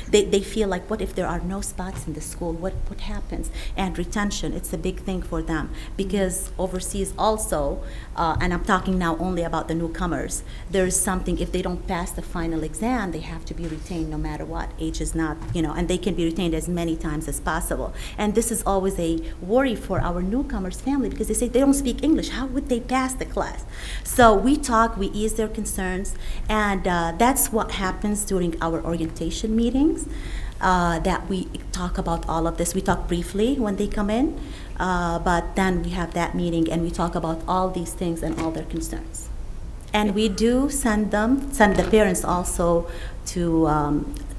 they feel like, what if there are no spots in the school? What happens? And retention, it's a big thing for them, because overseas also, and I'm talking now only about the newcomers, there's something, if they don't pass the final exam, they have to be retained no matter what. Age is not, and they can be retained as many times as possible. And this is always a worry for our newcomers family, because they say they don't speak English. How would they pass the class? So we ease their concerns, and that's what happens during our orientation meetings, that we talk about all of this. We talk briefly when they come in, but then we have that meeting and we talk about all these things and all their concerns. And we do send the parents also to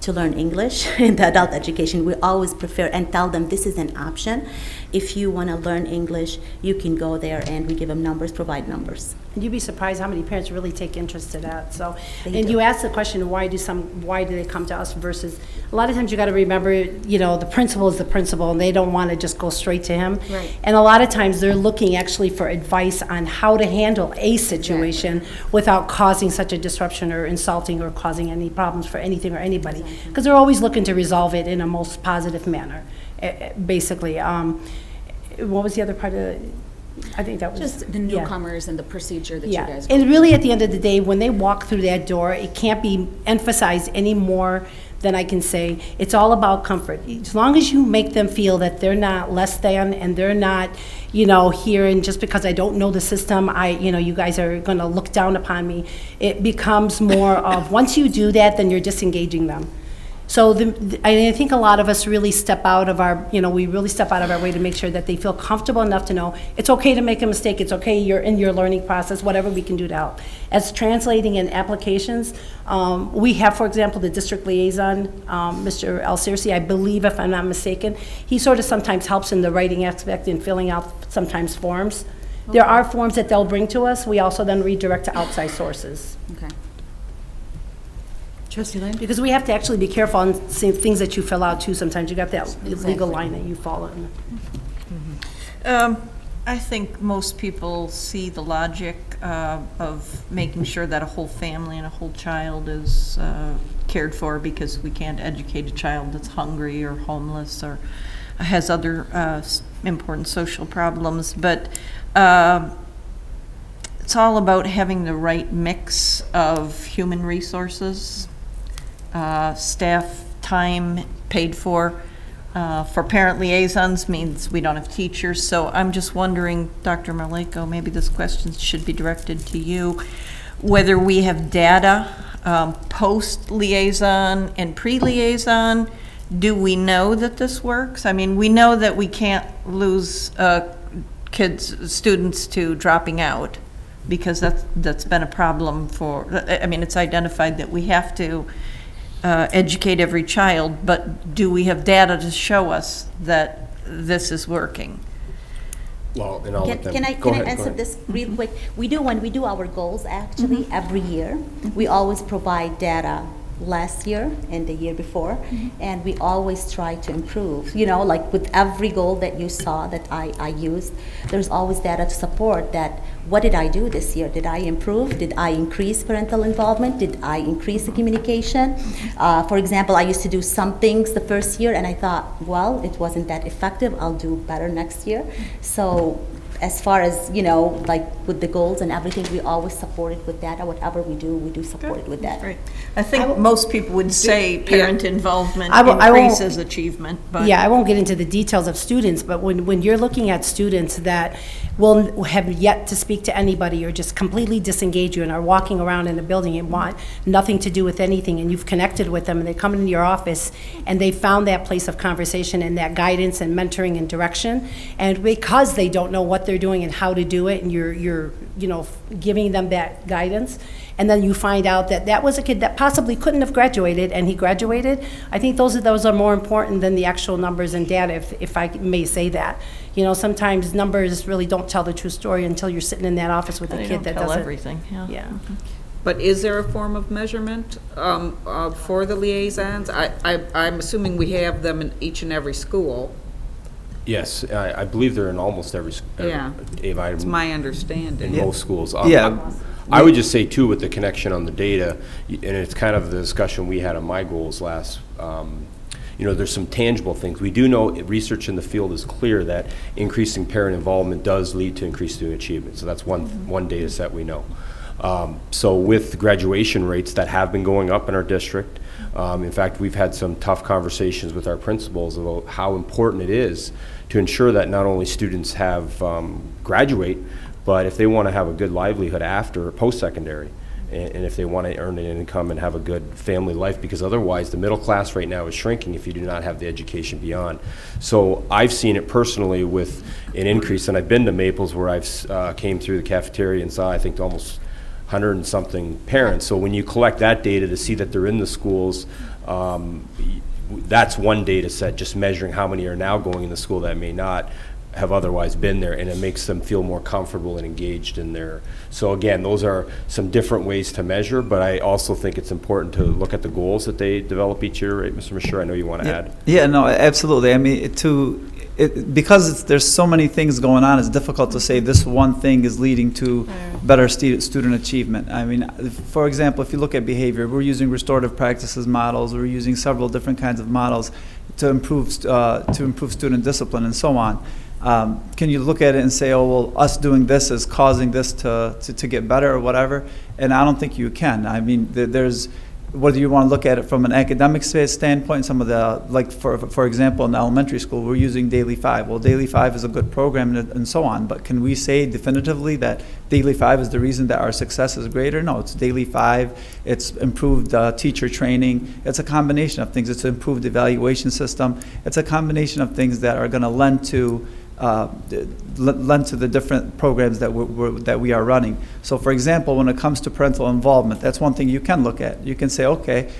learn English in the adult education. We always prefer and tell them this is an option. If you want to learn English, you can go there, and we give them numbers, provide numbers. And you'd be surprised how many parents really take interest to that. So, They and do. you asked the question, why do they come to us versus, a lot of times you got to remember, the principal is the principal, and they don't want to just go straight to him. Right. And a lot of times they're looking actually for advice on how to handle a situation without causing such a disruption or insulting or causing any problems for anything or anybody. Because they're always looking to resolve it in a most positive manner, basically. What was the other part of it? I think that was Just the newcomers and the procedure that you guys go And through. really, at the end of the day, when they walk through that door, it can't be emphasized any more than I can say. It's all about comfort. As long as you make them feel that they're not less than, and they're not, here and just because I don't know the system, you guys are going to look down upon me. It becomes more of, once you do that, then you're disengaging them. So I think a lot of us really step out of our, we really step out of our way to make sure that they feel comfortable enough to know it's okay to make a mistake. It's okay, you're in your learning process, whatever we can do to help. As translating and applications, we have, for example, the district liaison, Mr. El Sirsi, I believe, if I'm not mistaken, he sort of sometimes helps in the writing aspect and filling out sometimes forms. Okay. There are forms that they'll bring to us. We also then redirect to outside sources. Okay. Trustee Lane? Because we have to actually be careful on things that you fill out too. Sometimes you got that legal line that you follow. I think most people see the logic of making sure that a whole family and a whole child is cared for, because we can't educate a child that's hungry or homeless or has other important social problems. But it's all about having the right mix of human resources, staff time paid for. For parent liaisons means we don't have teachers. So I'm just wondering, Dr. Maleko, maybe this question should be directed to you, whether we have data post-liaison and pre-liaison. Do we know that this works? I mean, we know that we can't lose students to dropping out, because that's been a problem for, I mean, it's identified that we have to educate every child, but do we have data to show us that this is working? Well, and I'll let them. Can I answer this real quick? When we do our goals, actually, every year, we always provide data last year and the year before, and we always try to improve. You know, like with every goal that you saw that I used, there's always data to support that. What did I do this year? Did I improve? Did I increase parental involvement? Did I increase the communication? For example, I used to do some things the first year and I thought, well, it wasn't that effective. I'll do better next year. So as far as, you know, like with the goals and everything, we always support it with data. Whatever we do support it with data. Great. I think most people would say parent involvement I won't- increases achievement. But Yeah, I won't get into the details of students, but when you're looking at students that will have yet to speak to anybody or just completely disengage you and are walking around in a building and want nothing to do with anything, and you've connected with them and they come into your office and they found that place of conversation and that guidance and mentoring and direction, and because they don't know what they're doing and how to do it, and you're you know, giving them that guidance, and then you find out that that was a kid that possibly couldn't have graduated and he graduated. I think those are more important than the actual numbers and data, if I may say that. You know, sometimes numbers really don't tell the true story until you're sitting in that office with a they kid don't that tell doesn't. everything. Yeah. But is there a form of measurement for the liaisons? I'm assuming we have them in each and every school. Yes, I believe they're in almost every. Yeah, Ava, it's my understanding. In most schools. Yeah. I would just say too, with the connection on the data, and it's kind of the discussion we had on my goals last, you know, there's some tangible things. We do know research in the field is clear that increasing parent involvement does lead to increased student achievement. So that's one data set we know. So with graduation rates that have been going up in our district, in fact, we've had some tough conversations with our principals about how important it is to ensure that not only students have graduate, but if they want to have a good livelihood after post-secondary, and if they want to earn an income and have a good family life, because otherwise the middle class right now is shrinking if you do not have the education beyond. So I've seen it personally with an increase, and I've been to Maples where I've came through the cafeteria and saw, I think, almost 100 and something parents. So when you collect that data to see that they're in the schools, that's one data set, just measuring how many are now going in the school that may not have otherwise been there, and it makes them feel more comfortable and engaged in there. So again, those are some different ways to measure, but I also think it's important to look at the goals that they develop each year, right, Mr. Mashur? I know you want to add. Yeah, no, absolutely. I mean, because there's so many things going on, it's difficult to say this one thing is leading to better student achievement. I mean, for example, if you look at behavior, we're using restorative practices models, we're using several different kinds of models to improve student discipline and so on. Can you look at it and say, oh, well, us doing this is causing this to get better or whatever? And I don't think you can. I mean, there's, whether you want to look at it from an academic standpoint, some of the, like for example, in elementary school, we're using Daily 5. Well, Daily 5 is a good program and so on, but can we say definitively that Daily 5 is the reason that our success is greater? No, it's Daily 5, it's improved teacher training, it's a combination of things, it's an improved evaluation system, it's a combination of things that are going to lend to the different programs that we are running. So for example, when it comes to parental involvement, that's one thing you can look at. You can say, okay,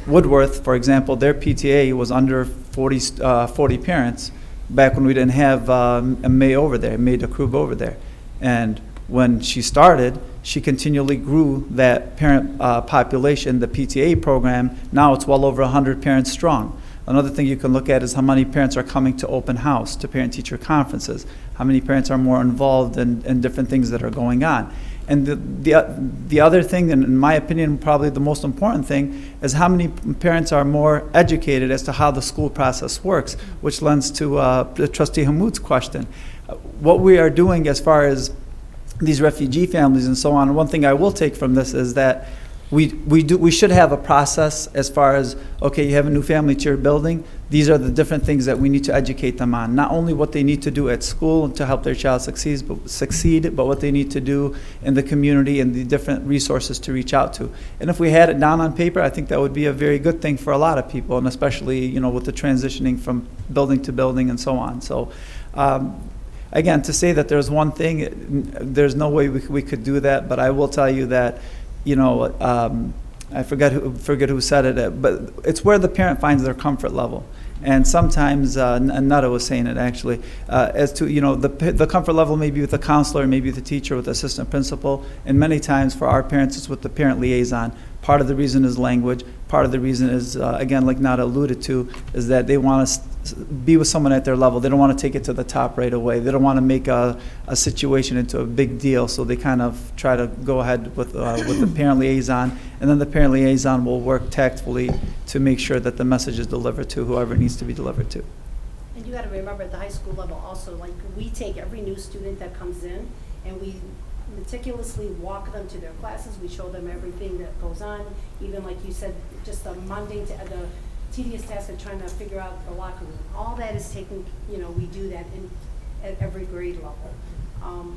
Woodworth, for example, their PTA was under 40 parents back when we didn't have a May over there, May DeKrug over there. And when she started, she continually grew that parent population, the PTA program. Now it's well over 100 parents strong. Another thing you can look at is how many parents are coming to open house, to parent-teacher conferences, how many parents are more involved in different things that are going on. And the other thing, and in my opinion, probably the most important thing, is how many parents are more educated as to how the school process works, which lends to Trustee Hammoud's question. What we are doing as far as these refugee families and so on, one thing I will take from this is that we should have a process as far as, okay, you have a new family to your building, these are the different things that we need to educate them on. Not only what they need to do at school to help their child succeed, but what they need to do in the community and the different resources to reach out to. And if we had it down on paper, I think that would be a very good thing for a lot of people, and especially, you know, with the transitioning from building to building and so on. So, again, to say that there's one thing, there's no way we could do that, but I will tell you that, you know, I forget who said it, but it's where the parent finds their comfort level. And sometimes, Nada was saying it actually, as to, you know, the comfort level may be with the counselor, maybe with the teacher, with the assistant principal, and many times for our parents it's with the parent liaison. Part of the reason is language. Part of the reason is, again, like Nada alluded to, is that they want to be with someone at their level. They don't want to take it to the top right away. They don't want to make a situation into a big deal, so they kind of try to go ahead with the parent liaison, and then the parent liaison will work tactfully to make sure that the message is delivered to whoever it needs to be delivered to. And you got to remember at the high school level also, like, we take every new student that comes in and we meticulously walk them to their classes. We show them everything that goes on, even like you said, just the mundane, the tedious task of trying to figure out the locker room. All that is taken, you know, we do that at every grade level.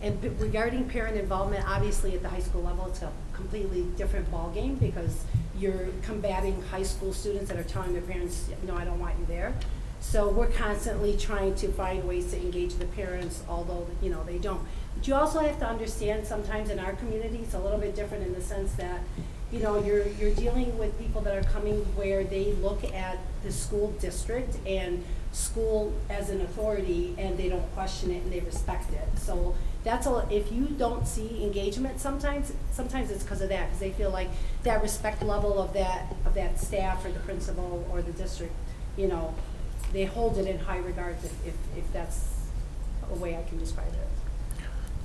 And regarding parent involvement, obviously at the high school level, it's a completely different ballgame because you're combating high school students that are telling their parents, no, I don't want you there. So we're constantly trying to find ways to engage the parents, although, you know, they don't. But you also have to understand sometimes in our community, it's a little bit different in the sense that, you know, you're dealing with people that are coming where they look at the school district and school as an authority and they don't question it and they respect it. So that's if you don't see engagement, sometimes it's because of that, because they feel like that respect level of that staff or the principal or the district, you know, they hold it in high regards if that's a way I can describe it.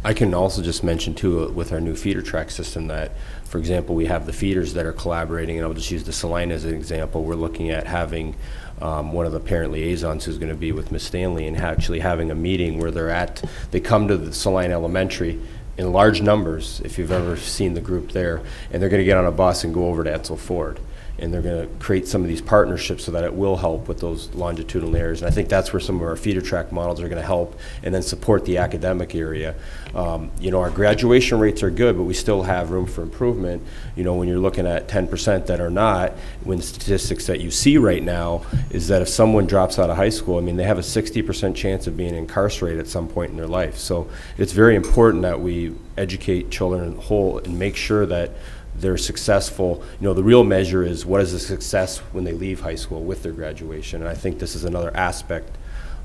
I can also just mention too, with our new feeder track system, that, for example, we have the feeders that are collaborating, and I'll just use the Saline as an example. We're looking at having one of the parent liaisons who's going to be with Ms. Stanley and actually having a meeting where they come to the Saline Elementary in large numbers, if you've ever seen the group there, and they're going to get on a bus and go over to Etzel Ford. And they're going to create some of these partnerships so that it will help with those longitudinal areas. And I think that's where some of our feeder track models are going to help and then support the academic area. You know, our graduation rates are good, but we still have room for improvement. You know, when you're looking at 10% that are not, when statistics that you see right now is that if someone drops out of high school, I mean, they have a 60% chance of being incarcerated at some point in their life. So it's very important that we educate children as a whole and make sure that they're successful. You know, the real measure is what is the success when they leave high school with their graduation. And I think this is another aspect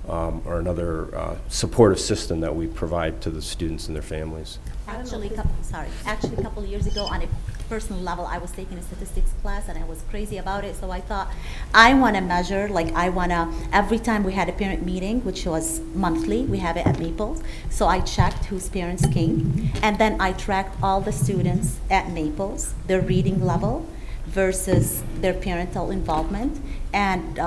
or another supportive system that we provide to the students and their families. Actually, a couple of years ago, on a personal level, I was taking a statistics class and I was crazy about it. So I thought, I want to measure, every time we had a parent meeting, which was monthly, we have it at Maples. So I checked whose parents came, and then I tracked all the students at Maples, their reading level versus their parental involvement. And,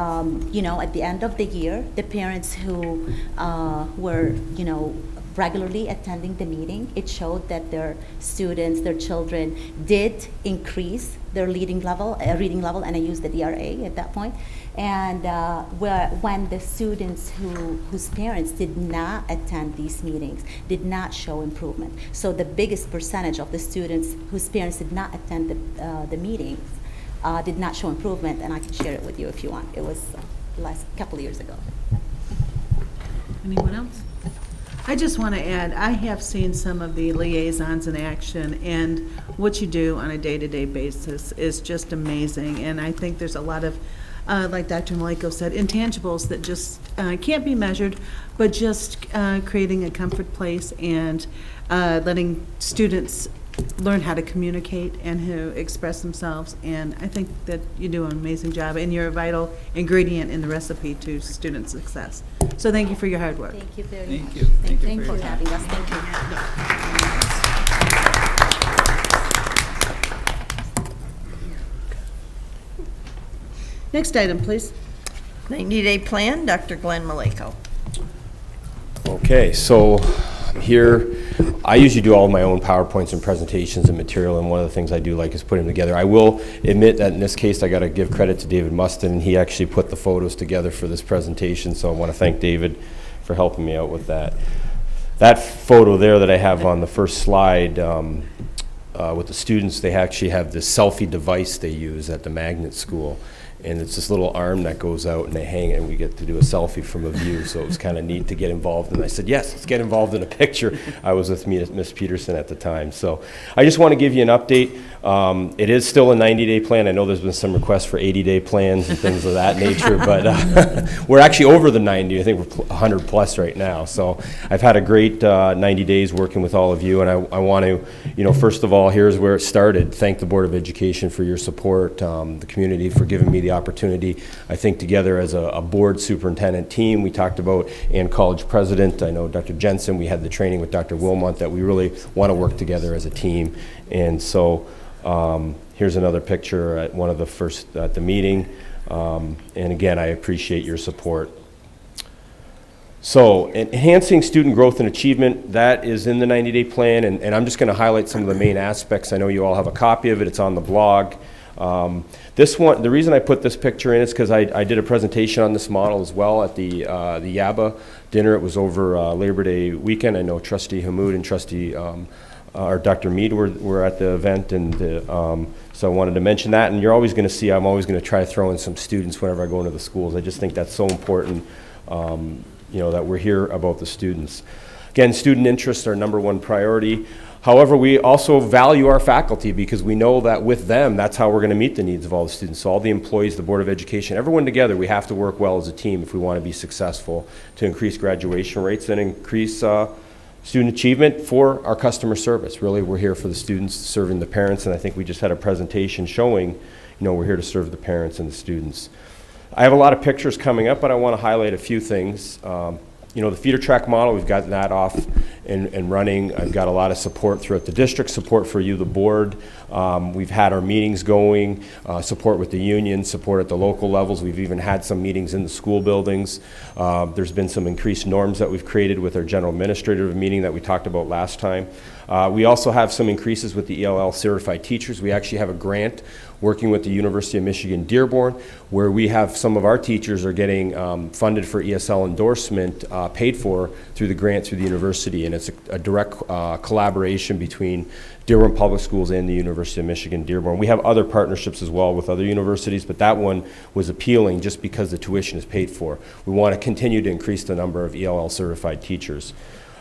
you know, at the end of the year, the parents who were, you know, regularly attending the meeting, it showed that their students, their children did increase their reading level, and I used the DRA at that point. And when the students whose parents did not attend these meetings did not show improvement. So the biggest percentage of the students whose parents did not attend the meetings did not show improvement, and I can share it with you if you want. It was the last couple of years ago. Anyone else? I just want to add, I have seen some of the liaisons in action, and what you do on a day-to-day basis is just amazing. And I think there's a lot of, like Dr. Maleko said, intangibles that just can't be measured, but just creating a comfort place and letting students learn how to communicate and who express themselves. And I think that you do an amazing job, and you're a vital ingredient in the recipe to student success. So thank you for your hard work. Thank you very much. you. Thank you Thank for you. having us. Thank you. Next item, please. 90-day plan, Dr. Glenn Maleko. Okay, so here, I usually do all of my own PowerPoints and presentations and material, and one of the things I do like is putting them together. I will admit that in this case, I got to give credit to David Mustin, and he actually put the photos together for this presentation, so I want to thank David for helping me out with that. That photo there that I have on the first slide with the students, they actually have this selfie device they use at the magnet school. And it's this little arm that goes out and they hang it and we get to do a selfie from a view. So it was kind of neat to get involved. And I said, yes, let's get involved in a picture. I was with Miss Peterson at the time. So I just want to give you an update. It is still a 90-day plan. I know there's been some requests for 80-day plans and things of that nature, but we're actually over the 90. I think we're 100 plus right now. So I've had a great 90 days working with all of you. And I want to, first of all, here's where it started. Thank the Board of Education for your support, the community for giving me the opportunity. I think together as a board superintendent team, we talked about, and college president, I know Dr. Jensen, we had the training with Dr. Wilmot that we really want to work together as a team. And so here's another picture at one of the first at the meeting. And again, I appreciate your support. So enhancing student growth and achievement, that is in the 90-day plan, and I'm just going to highlight some of the main aspects. I know you all have a copy of it. It's on the blog. This one, the reason I put this picture in is because I did a presentation on this model as well at the YABA dinner. It was over Labor Day weekend. I know Trustee Hamoud and Trustee or Dr. Mead were at the event, and so I wanted to mention that. And you're always going to see, I'm always going to try to throw in some students whenever I go into the schools. I just think that's so important, that we're here about the students. Again, student interests are number one priority. However, we also value our faculty because we know that with them, that's how we're going to meet the needs of all the students. So all the employees, the Board of Education, everyone together, we have to work well as a team if we want to be successful to increase graduation rates and increase student achievement for our customer service. Really, we're here for the students, serving the parents, and I think we just had a presentation showing, we're here to serve the parents and the students. I have a lot of pictures coming up, but I want to highlight a few things. The feeder track model, we've gotten that off and running. I've got a lot of support throughout the district, support for you, the board. We've had our meetings going, support with the union, support at the local levels. We've even had some meetings in the school buildings. There's been some increased norms that we've created with our general administrative meeting that we talked about last time. We also have some increases with the ELL certified teachers. We actually have a grant working with the University of Michigan Dearborn, where we have some of our teachers are getting funded for ESL endorsement paid for through the grant through the university, and it's a direct collaboration between Dearborn Public Schools and the University of Michigan Dearborn. We have other partnerships as well with other universities, but that one was appealing just because the tuition is paid for. We want to continue to increase the number of ELL certified teachers.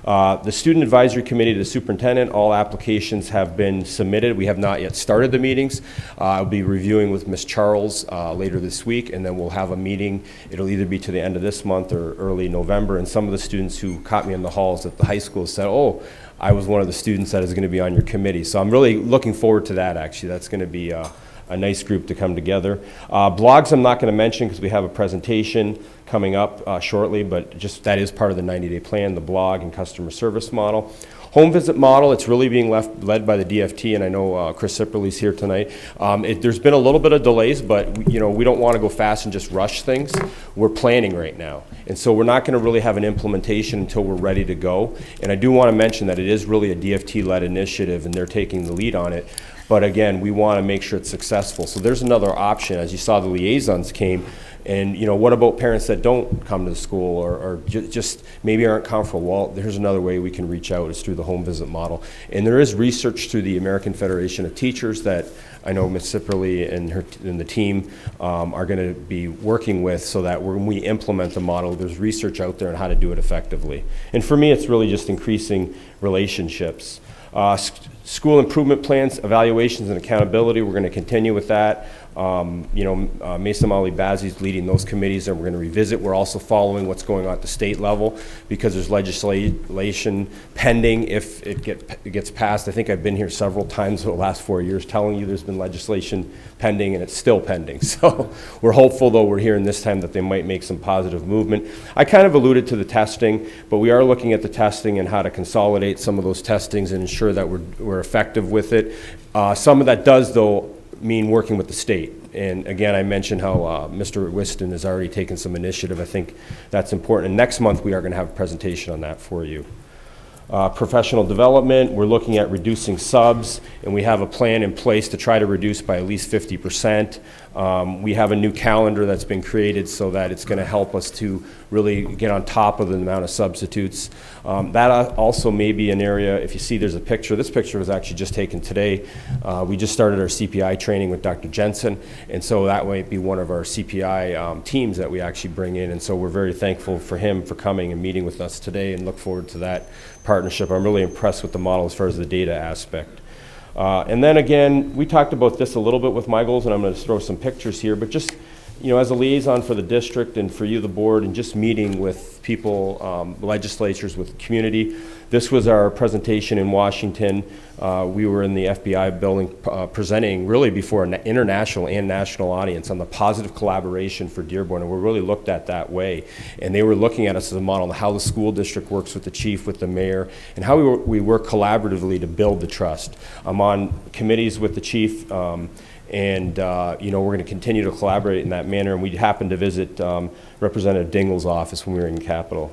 The Student Advisory Committee to the Superintendent, all applications have been submitted. We have not yet started the meetings. I'll be reviewing with Ms. Charles later this week, and then we'll have a meeting. It'll either be to the end of this month or early November, and some of the students who caught me in the halls at the high school said, oh, I was one of the students that is going to be on your committee. So I'm really looking forward to that, actually. That's going to be a nice group to come together. Blogs I'm not going to mention because we have a presentation coming up shortly, but just that is part of the 90-day plan, the blog and customer service model. Home visit model, it's really being led by the DFT, and I know Chris Sipperly's here tonight. There's been a little bit of delays, but we don't want to go fast and just rush things. We're planning right now, and so we're not going to really have an implementation until we're ready to go. And I do want to mention that it is really a DFT-led initiative, and they're taking the lead on it. But again, we want to make sure it's successful. So there's another option. As you saw, the liaisons came. And what about parents that don't come to the school or just maybe aren't comfortable? Well, there's another way we can reach out is through the home visit model. And there is research through the American Federation of Teachers that I know Ms. Sipperly and the team are going to be working with, so that when we implement the model, there's research out there on how to do it effectively. And for me, it's really just increasing relationships. School improvement plans, evaluations, and accountability, we're going to continue with that. Mesa Ali Bazzi's leading those committees, and we're going to revisit. We're also following what's going on at the state level because there's legislation pending if it gets passed. I think I've been here several times over the last 4 years telling you there's been legislation pending, and it's still pending. So we're hopeful, though, we're hearing this time that they might make some positive movement. I kind of alluded to the testing, but we are looking at the testing and how to consolidate some of those testings and ensure that we're effective with it. Some of that does, though, mean working with the state. And again, I mentioned how Mr. Whiston has already taken some initiative. I think that's important. And next month, we are going to have a presentation on that for you. Professional development, we're looking at reducing subs, and we have a plan in place to try to reduce by at least 50%. We have a new calendar that's been created so that it's going to help us to really get on top of the amount of substitutes. That also may be an area, if you see there's a picture, this picture was actually just taken today. We just started our CPI training with Dr. Jensen, and so that might be one of our CPI teams that we actually bring in, and so we're very thankful for him for coming and meeting with us today and look forward to that partnership. I'm really impressed with the model as far as the data aspect. And then again, we talked about this a little bit with my goals, and I'm going to throw some pictures here, but just, as a liaison for the district and for you, the board, and just meeting with people, legislatures, with the community. This was our presentation in Washington. We were in the FBI building presenting really before an international and national audience on the positive collaboration for Dearborn, and we're really looked at that way. And they were looking at us as a model of how the school district works with the chief, with the mayor, and how we work collaboratively to build the trust. I'm on committees with the chief, and we're going to continue to collaborate in that manner. And we happened to visit Representative Dingell's office when we were in Capitol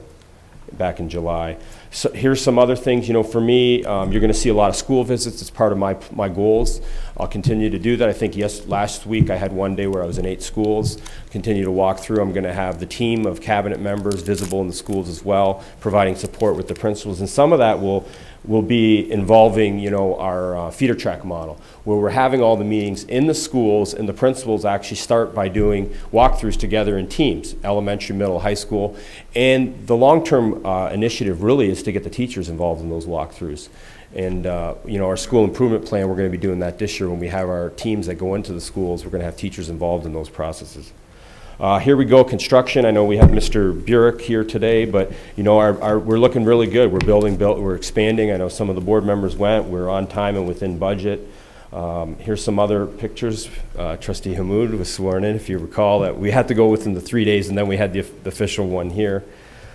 back in July. So here's some other things. For me, you're going to see a lot of school visits. It's part of my goals. I'll continue to do that. I think last week I had one day where I was in 8 schools. Continue to walk through. I'm going to have the team of cabinet members visible in the schools as well, providing support with the principals. And some of that will be involving, our feeder track model, where we're having all the meetings in the schools, and the principals actually start by doing walkthroughs together in teams, elementary, middle, high school. And the long-term initiative really is to get the teachers involved in those walkthroughs. And, our school improvement plan, we're going to be doing that this year when we have our teams that go into the schools. We're going to have teachers involved in those processes. Here we go, construction. I know we have Mr. Burek here today, but we're looking really good. We're expanding. I know some of the board members went. We're on time and within budget. Here's some other pictures. Trustee Hamoud was sworn in, if you recall, that we had to go within the 3 days, and then we had the official one here.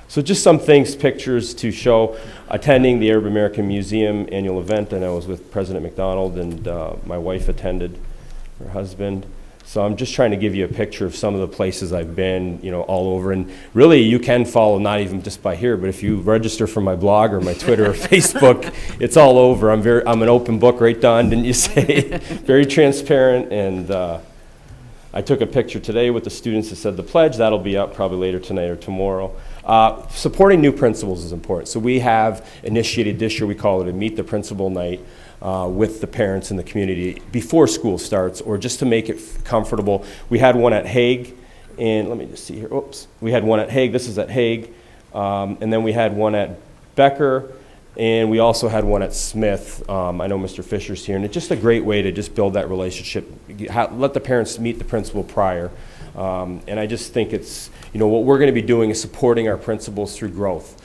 So just some pictures to show. Attending the Arab American Museum annual event, and I was with President McDonald, and my wife attended, her husband. So I'm just trying to give you a picture of some of the places I've been, all over. And really, you can follow, not even just by here, but if you register for my blog or my Twitter or Facebook, it's all over. I'm an open book, right, Don? Didn't you say? Very transparent. And I took a picture today with the students that said the pledge. That'll be up probably later tonight or tomorrow. Supporting new principals is important. So we have initiated this year, we call it a Meet the Principal Night, with the parents in the community before school starts, or just to make it comfortable. We had one at Hague, and let me just see here. Oops. We had one at Hague. This is at Hague. And then we had one at Becker, and we also had one at Smith. I know Mr. Fisher's here, and it's just a great way to just build that relationship. Let the parents meet the principal prior. And I just think it's, what we're going to be doing is supporting our principals through growth.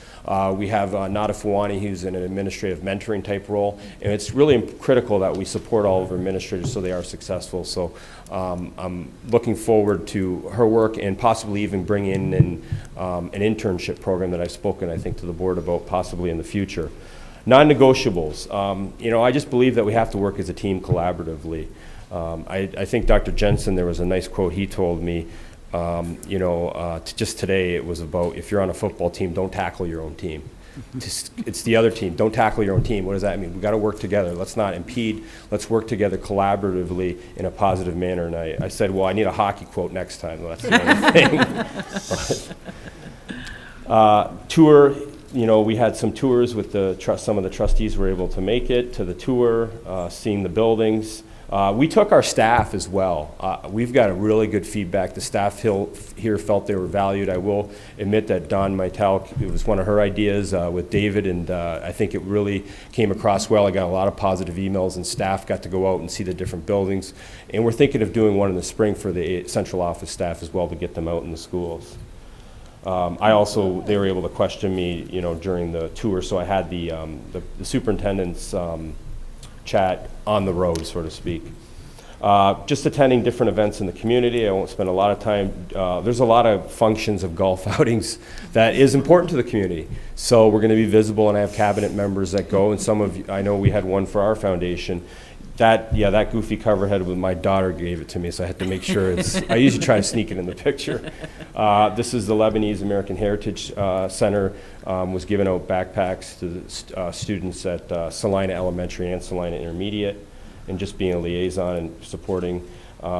We have Nada Fawani, who's in an administrative mentoring type role, and it's really critical that we support all of our administrators so they are successful. So I'm looking forward to her work, and possibly even bring in an internship program that I've spoken, I think, to the board about possibly in the future. Non-negotiables. I just believe that we have to work as a team collaboratively. I think Dr. Jensen, there was a nice quote he told me, just today it was about, if you're on a football team, don't tackle your own team. It's the other team. Don't tackle your own team. What does that mean? We've got to work together. Let's not impede. Let's work together collaboratively in a positive manner. And I said, well, I need a hockey quote next time. Well, that's the other thing. Tour. We had some tours with some of the trustees were able to make it to the tour, seeing the buildings. We took our staff as well. We've got a really good feedback. The staff here felt they were valued. I will admit that Dawn Maitel, it was one of her ideas with David, and I think it really came across well. I got a lot of positive emails, and staff got to go out and see the different buildings. And we're thinking of doing one in the spring for the central office staff as well, to get them out in the schools. They were able to question me, during the tour, so I had the superintendent's chat on the road, so to speak. Just attending different events in the community. I won't spend a lot of time. There's a lot of functions of golf outings that is important to the community. So we're going to be visible, and I have cabinet members that go, and some of you, I know we had one for our foundation. That goofy cover head, with my daughter gave it to me, so I had to make sure I usually try to sneak it in the picture. This is the Lebanese American Heritage Center, was giving out backpacks to the students at Salina Elementary and Salina Intermediate, and just being a liaison and supporting.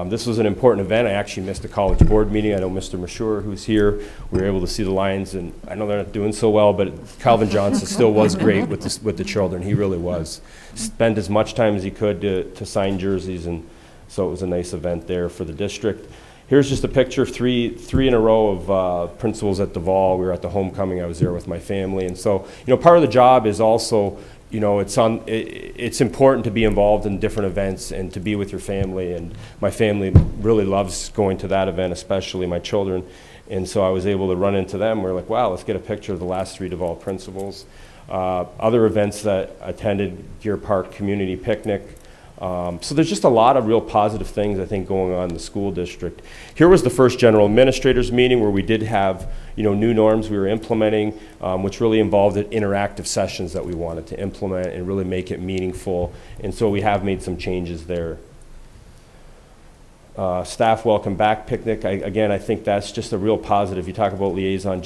This was an important event. I actually missed a college board meeting. I know Mr. Mashur, who's here, we were able to see the Lions, and I know they're not doing so well, but Calvin Johnson still was great with the children. He really was. Spent as much time as he could to sign jerseys, and so it was a nice event there for the district. Here's just a picture of three in a row of principals at Duval. We were at the homecoming. I was there with my family, and so part of the job is also, it's important to be involved in different events and to be with your family, and my family really loves going to that event, especially my children, and so I was able to run into them. We're like, wow, let's get a picture of the last 3 Duval principals. Other events that attended, Deer Park Community Picnic. So there's just a lot of real positive things, I think, going on in the school district. Here was the first general administrators meeting where we did have, new norms we were implementing, which really involved interactive sessions that we wanted to implement and really make it meaningful. And so we have made some changes there. Staff welcome back picnic. I think that's just a real positive. You talk about liaison,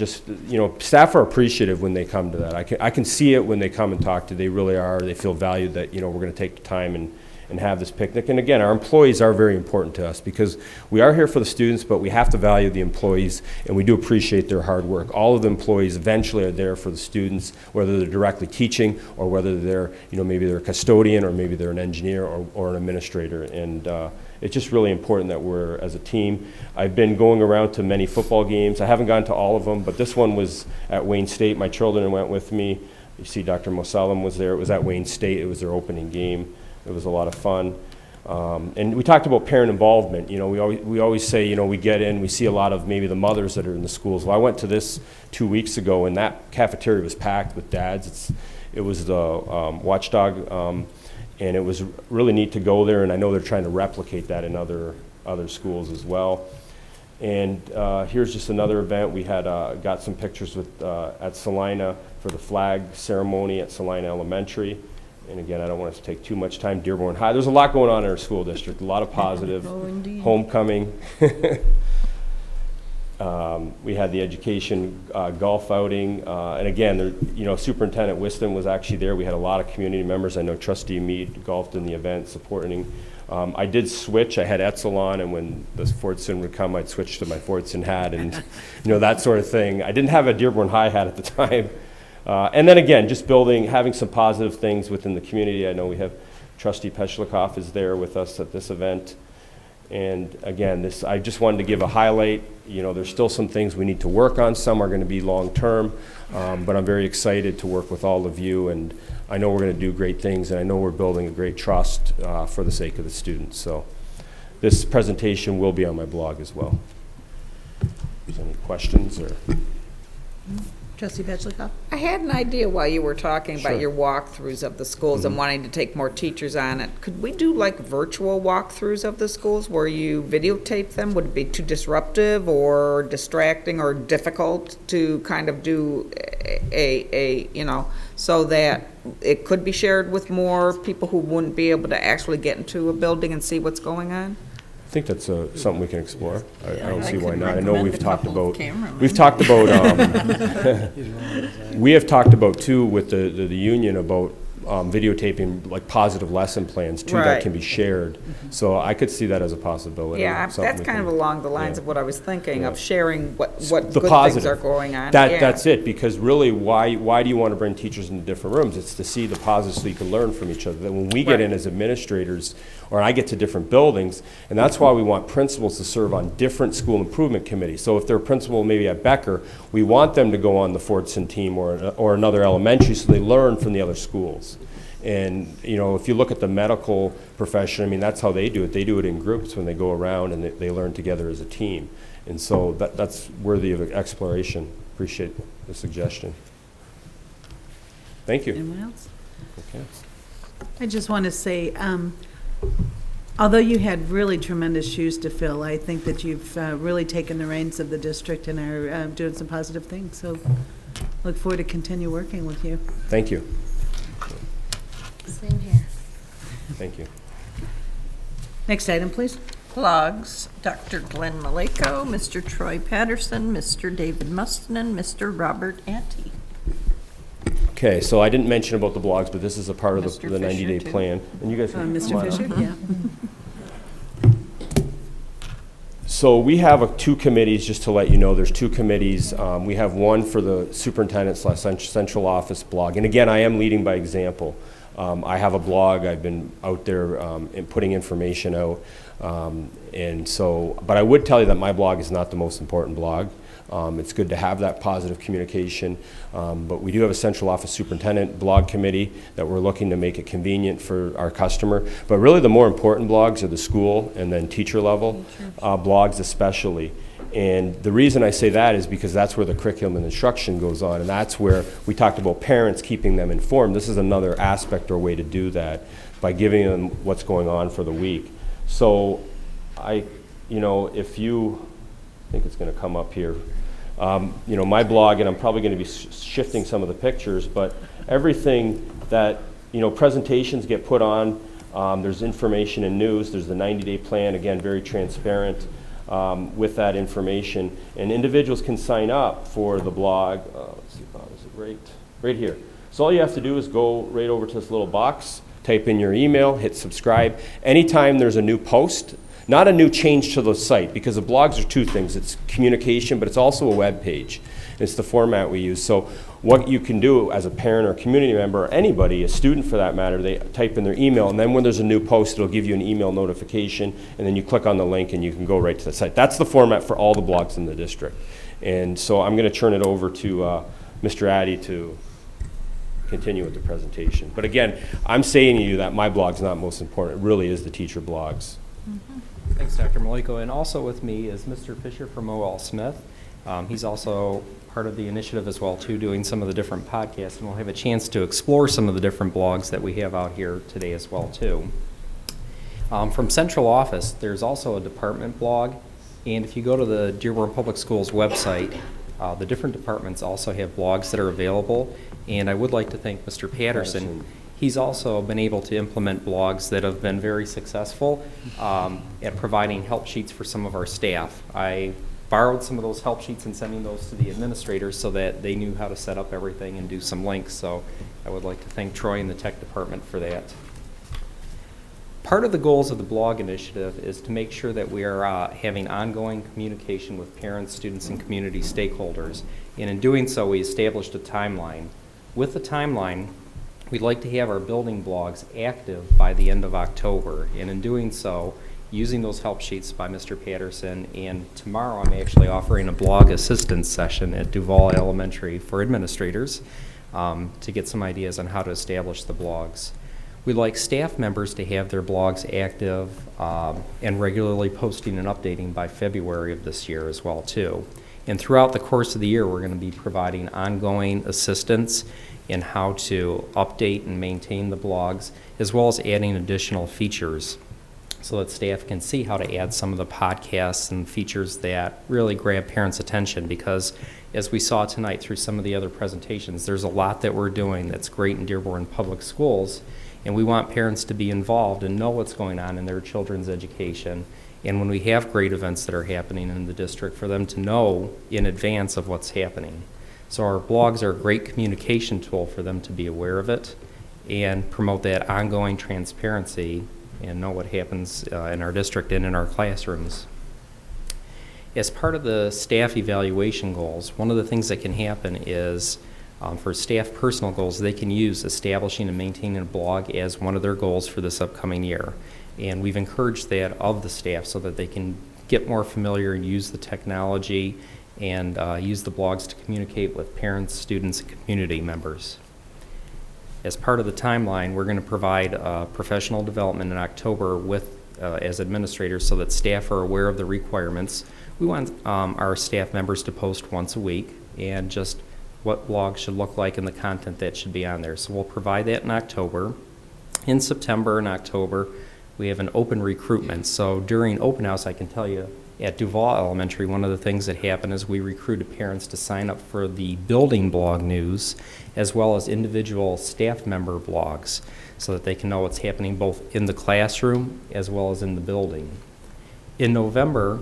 staff are appreciative when they come to that. I can see it when they come and talk to. They really are. They feel valued that, we're going to take the time and have this picnic. And again, our employees are very important to us because we are here for the students, but we have to value the employees, and we do appreciate their hard work. All of the employees eventually are there for the students, whether they're directly teaching or whether they're, maybe they're a custodian or maybe they're an engineer or an administrator. And it's just really important that we're, as a team. I've been going around to many football games. I haven't gone to all of them, but this one was at Wayne State. My children went with me. You see Dr. Mosalem was there. It was at Wayne State. It was their opening game. It was a lot of fun. And we talked about parent involvement. We always say, we get in, we see a lot of maybe the mothers that are in the schools. Well, I went to this 2 weeks ago, and that cafeteria was packed with dads. It was the Watchdog, and it was really neat to go there, and I know they're trying to replicate that in other schools as well. And here's just another event. We had got some pictures with at Salina for the flag ceremony at Salina Elementary. And again, I don't want to take too much time. Dearborn High. There's a lot going on in our school district. A lot of positive. Homecoming. We had the education golf outing. And again, Superintendent Whiston was actually there. We had a lot of community members. I know Trustee Mead golfed in the event, supporting. I did switch. I had Etzel on, and when the Fordson would come, I'd switch to my Fordson hat and, that sort of thing. I didn't have a Dearborn High hat at the time. And then again, just having some positive things within the community. I know we have Trustee Peshlikoff is there with us at this event. And again, I just wanted to give a highlight. There's still some things we need to work on. Some are going to be long-term, but I'm very excited to work with all of you. And I know we're going to do great things, and I know we're building a great trust for the sake of the students. So this presentation will be on my blog as well. If there's any questions or... Trustee Petchikoff? I had an idea while you were talking about Sure. your walkthroughs of the schools and wanting to take more teachers on it. Could we do like virtual walkthroughs of the schools where you videotape them? Would it be too disruptive or distracting or difficult to kind of do so that it could be shared with more people who wouldn't be able to actually get into a building and see what's going on? I think that's something we can explore. I don't see why could not. I know recommend we've a talked couple about, cameramen. we have talked about too with the union about videotaping like positive lesson plans too that Right. can be shared. So I could see that as a possibility. Yeah, something that's we kind can- of along the lines yeah. of what I was thinking, Yeah. of sharing what The good things positive. are going on. That's it, because really, why do you want to bring teachers into different rooms? It's to see the positives so you can learn from each other. That when we get Right. in as administrators, or I get to different buildings, and that's why we want principals to serve on different school improvement committees. So if they're a principal maybe at Becker, we want them to go on the Fordson team or another elementary so they learn from the other schools. And, you know, if you look at the medical profession, I mean, that's how they do it. They do it in groups when they go around and they learn together as a team. And so that's worthy of exploration. Appreciate the suggestion. Thank you. Anyone else? Okay. I just want to say, although you had really tremendous shoes to fill, I think that you've really taken the reins of the district and are doing some positive things. So look forward to continue working with you. Thank you. Same here. Thank you. Next item, please. Blogs, Dr. Glenn Maleko, Mr. Troy Patterson, Mr. David Mustin, and Mr. Robert Ante. Okay, so I didn't mention about the blogs, but this is a part of Mr. the 90-day Fisher, too. plan. And you guys can Mr. come on up. Fisher, yeah. So we have two committees, just to let you know, there's two committees. We have one for the superintendent/central office blog. And again, I am leading by example. I have a blog. I've been out there and putting information out. But I would tell you that my blog is not the most important blog. It's good to have that positive communication. But we do have a central office superintendent blog committee that we're looking to make it convenient for our customer. But really the more important blogs are the school and then teacher level blogs especially. And the reason I say that is because that's where the curriculum and instruction goes on, and that's where we talked about parents keeping them informed. This is another aspect or way to do that by giving them what's going on for the week. So if you, I think it's going to come up here, my blog, and I'm probably going to be shifting some of the pictures, but everything that, presentations get put on, there's information and news, there's the 90-day plan, again, very transparent. With that information, and individuals can sign up for the blog. Let's see, is it right here. So all you have to do is go right over to this little box, type in your email, hit subscribe. Anytime there's a new post, not a new change to the site, because the blogs are two things. It's communication, but it's also a web page. It's the format we use. So what you can do as a parent or community member, or anybody, a student for that matter, they type in their email, and then when there's a new post, it'll give you an email notification, and then you click on the link and you can go right to the site. That's the format for all the blogs in the district. And so I'm going to turn it over to Mr. Addy to continue with the presentation. But again, I'm saying to you that my blog's not most important. It really is the teacher blogs. Mm-hmm. Thanks, Dr. Maleko. And also with me is Mr. Fisher from O.L. Smith. He's also part of the initiative as well, too, doing some of the different podcasts, and we'll have a chance to explore some of the different blogs that we have out here today as well, too. From central office, there's also a department blog, and if you go to the Dearborn Public Schools website, the different departments also have blogs that are available, and I would like to thank Mr. Patterson. He's also been able to implement blogs that have been very successful at providing help sheets for some of our staff. I borrowed some of those help sheets and sending those to the administrators so that they knew how to set up everything and do some links. So I would like to thank Troy and the tech department for that. Part of the goals of the blog initiative is to make sure that we are having ongoing communication with parents, students, and community stakeholders. And in doing so, we established a timeline. With the timeline, we'd like to have our building blogs active by the end of October. And in doing so, using those help sheets by Mr. Patterson, and tomorrow I'm actually offering a blog assistance session at Duval Elementary for administrators to get some ideas on how to establish the blogs. We'd like staff members to have their blogs active and regularly posting and updating by February of this year as well, too. And throughout the course of the year, we're going to be providing ongoing assistance in how to update and maintain the blogs, as well as adding additional features so that staff can see how to add some of the podcasts and features that really grab parents' attention, because as we saw tonight through some of the other presentations, there's a lot that we're doing that's great in Dearborn Public Schools, and we want parents to be involved and know what's going on in their children's education. And when we have great events that are happening in the district, for them to know in advance of what's happening. So our blogs are a great communication tool for them to be aware of it and promote that ongoing transparency and know what happens in our district and in our classrooms. As part of the staff evaluation goals, one of the things that can happen is for staff personal goals, they can use establishing and maintaining a blog as one of their goals for this upcoming year. And we've encouraged that of the staff so that they can get more familiar and use the technology and use the blogs to communicate with parents, students, and community members. As part of the timeline, we're going to provide professional development in October with as administrators so that staff are aware of the requirements. We want our staff members to post once a week and just what blogs should look like and the content that should be on there. So we'll provide that in October. In September and October, we have an open recruitment. So during open house, I can tell you at Duval Elementary, one of the things that happened is we recruited parents to sign up for the building blog news as well as individual staff member blogs so that they can know what's happening both in the classroom as well as in the building. In November,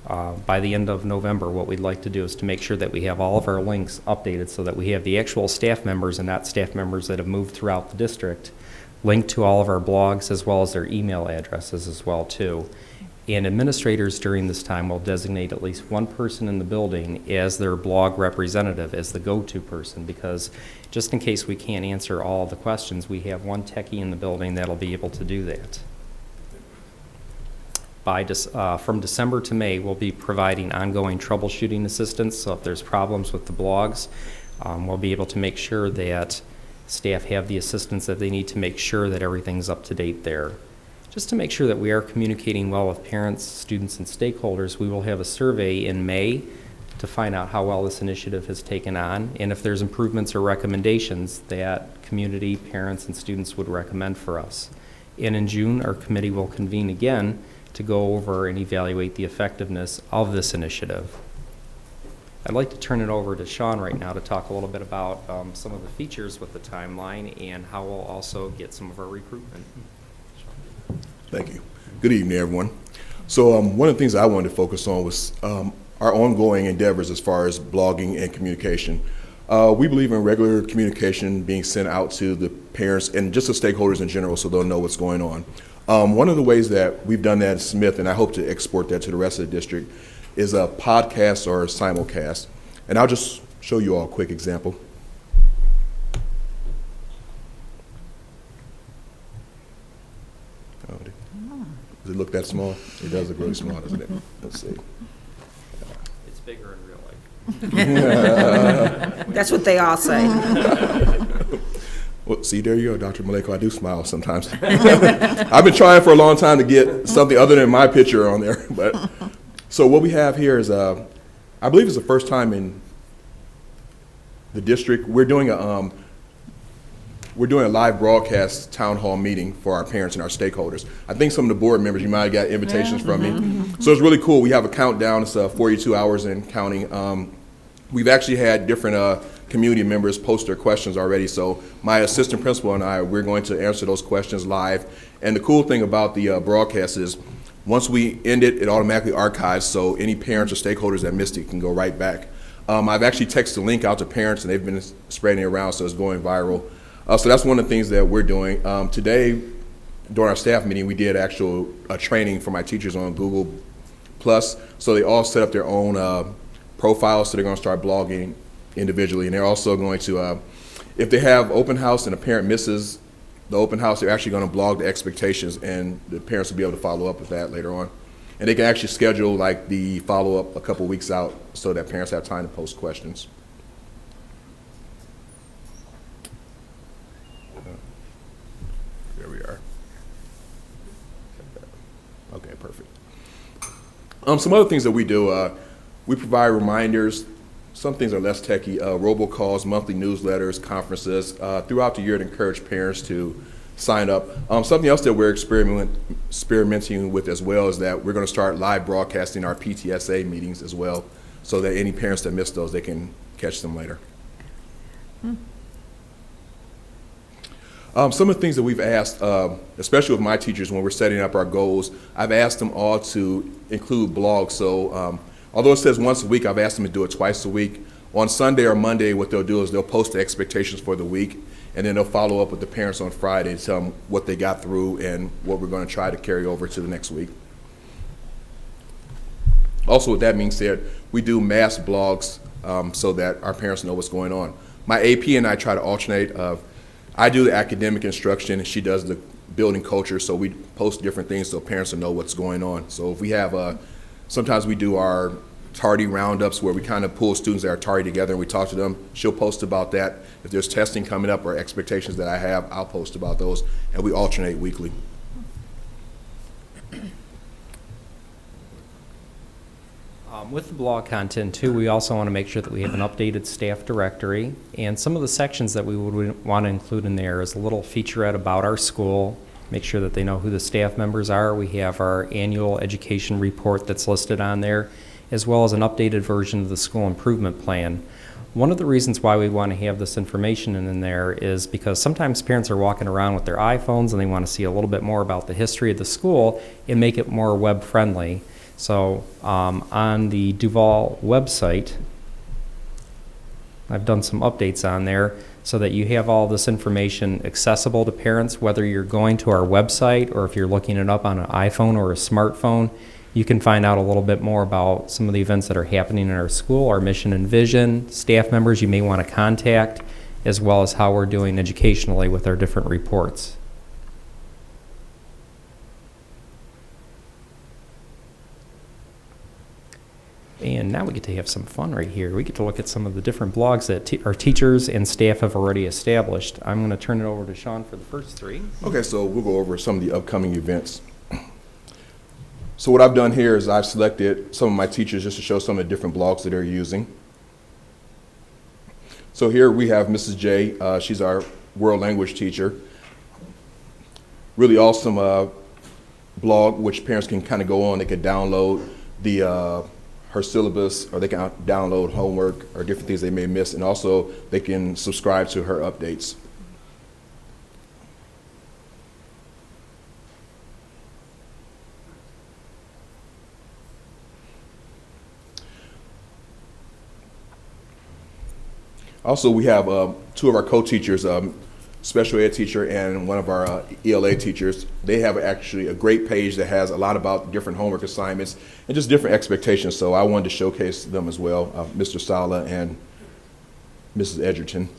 by the end of November, what we'd like to do is to make sure that we have all of our links updated so that we have the actual staff members and not staff members that have moved throughout the district linked to all of our blogs as well as their email addresses as well too. And administrators during this time will designate at least one person in the building as their blog representative, as the go-to person, because just in case we can't answer all the questions, we have one techie in the building that'll be able to do that. From December to May, we'll be providing ongoing troubleshooting assistance, so if there's problems with the blogs, we'll be able to make sure that staff have the assistance that they need to make sure that everything's up to date there. Just to make sure that we are communicating well with parents, students, and stakeholders, we will have a survey in May to find out how well this initiative has taken on and if there's improvements or recommendations that community, parents, and students would recommend for us. And in June, our committee will convene again to go over and evaluate the effectiveness of this initiative. I'd like to turn it over to Sean right now to talk a little bit about some of the features with the timeline and how we'll also get some of our recruitment. Thank you. Good evening, everyone. So one of the things I wanted to focus on was our ongoing endeavors as far as blogging and communication. We believe in regular communication being sent out to the parents and just the stakeholders in general so they'll know what's going on. One of the ways that we've done that at Smith, and I hope to export that to the rest of the district, is a podcast or a simulcast. And I'll just show you all a quick example. Does it look that small? It does look really small, doesn't it? Let's see. It's bigger in real life. That's what they all say. Well, see, there you go, Dr. Maleko. I do smile sometimes. I've been trying for a long time to get something other than my picture on there. But so what we have here is, I believe it's the first time in the district we're doing a live broadcast town hall meeting for our parents and our stakeholders. I think some of the board members, you might have got invitations from me. So it's really cool. We have a countdown. It's 42 hours and counting. We've actually had different community members post their questions already. So my assistant principal and I, we're going to answer those questions live. And the cool thing about the broadcast is once we end it, it automatically archives. So any parents or stakeholders that missed it can go right back. I've actually texted a link out to parents and they've been spreading it around, so it's going viral. So that's one of the things that we're doing. Today, during our staff meeting, we did actual training for my teachers on Google+. So they all set up their own profiles, so they're going to start blogging individually. And they're also going to, if they have open house and a parent misses the open house, they're actually going to blog the expectations, and the parents will be able to follow up with that later on. And they can actually schedule like the follow-up a couple weeks out so that parents have time to post questions. There we are. Okay, perfect. Some other things that we do, we provide reminders. Some things are less techy, robocalls, monthly newsletters, conferences, throughout the year to encourage parents to sign up. Something else that we're experimenting with as well is that we're going to start live broadcasting our PTSA meetings as well, so that any parents that miss those, they can catch them later. Some of the things that we've asked, especially with my teachers when we're setting up our goals, I've asked them all to include blogs. So although it says once a week, I've asked them to do it twice a week. On Sunday or Monday, what they'll do is they'll post the expectations for the week, and then they'll follow up with the parents on Friday to tell them what they got through and what we're going to try to carry over to the next week. Also, with that being said, we do mass blogs so that our parents know what's going on. My AP and I try to alternate. I do the academic instruction, and she does the building culture, so we post different things so parents will know what's going on. So if we have, sometimes we do our tardy roundups where we kind of pull students that are tardy together and we talk to them. She'll post about that. If there's testing coming up or expectations that I have, I'll post about those, and we alternate weekly. With the blog content too, we also want to make sure that we have an updated staff directory, and some of the sections that we would want to include in there is a little featurette about our school, make sure that they know who the staff members are. We have our annual education report that's listed on there, as well as an updated version of the school improvement plan. One of the reasons why we want to have this information in there is because sometimes parents are walking around with their iPhones and they want to see a little bit more about the history of the school and make it more web friendly. So on the Duval website, I've done some updates on there so that you have all this information accessible to parents, whether you're going to our website or if you're looking it up on an iPhone or a smartphone. You can find out a little bit more about some of the events that are happening in our school, our mission and vision, staff members you may want to contact, as well as how we're doing educationally with our different reports. And now we get to have some fun right here. We get to look at some of the different blogs that our teachers and staff have already established. I'm going to turn it over to Sean for the first three. Okay, so we'll go over some of the upcoming events. So what I've done here is I've selected some of my teachers just to show some of the different blogs that they're using. So here we have Mrs. J. She's our world language teacher. Really awesome blog, which parents can kind of go on. They can download her syllabus, or they can download homework or different things they may miss, and also they can subscribe to her updates. Also, we have two of our co-teachers, special ed teacher and one of our ELA teachers. They have actually a great page that has a lot about different homework assignments and just different expectations. So I wanted to showcase them as well, Mr. Sala and Mrs. Edgerton.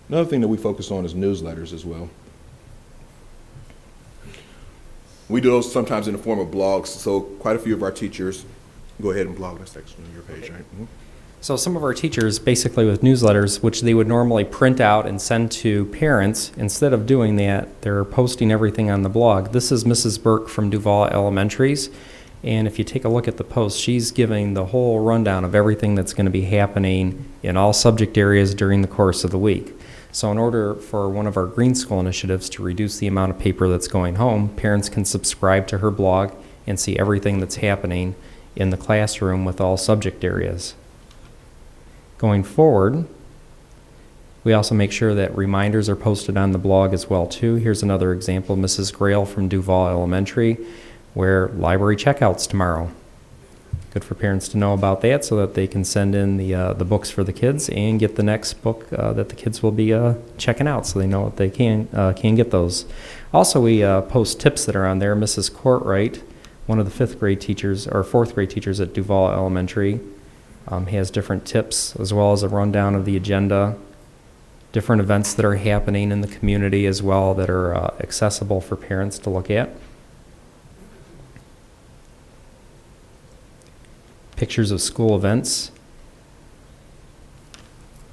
Another thing that we focus on is newsletters as well. We do those sometimes in the form of blogs, so quite a few of our teachers go ahead and blog. That's actually on your page, right? Mm-hmm. So some of our teachers, basically with newsletters, which they would normally print out and send to parents, instead of doing that, they're posting everything on the blog. This is Mrs. Burke from Duval Elementaries, and if you take a look at the post, she's giving the whole rundown of everything that's going to be happening in all subject areas during the course of the week. So in order for one of our Green School initiatives to reduce the amount of paper that's going home, parents can subscribe to her blog and see everything that's happening in the classroom with all subject areas. Going forward, we also make sure that reminders are posted on the blog as well too. Here's another example, Mrs. Grail from Duval Elementary, where library checkouts tomorrow. Good for parents to know about that so that they can send in the books for the kids and get the next book that the kids will be checking out, so they know what they can get those. Also, we post tips that are on there. Mrs. Courtwright, one of the 5th grade teachers or 4th grade teachers at Duval Elementary, has different tips as well as a rundown of the agenda, different events that are happening in the community as well that are accessible for parents to look at. Pictures of school events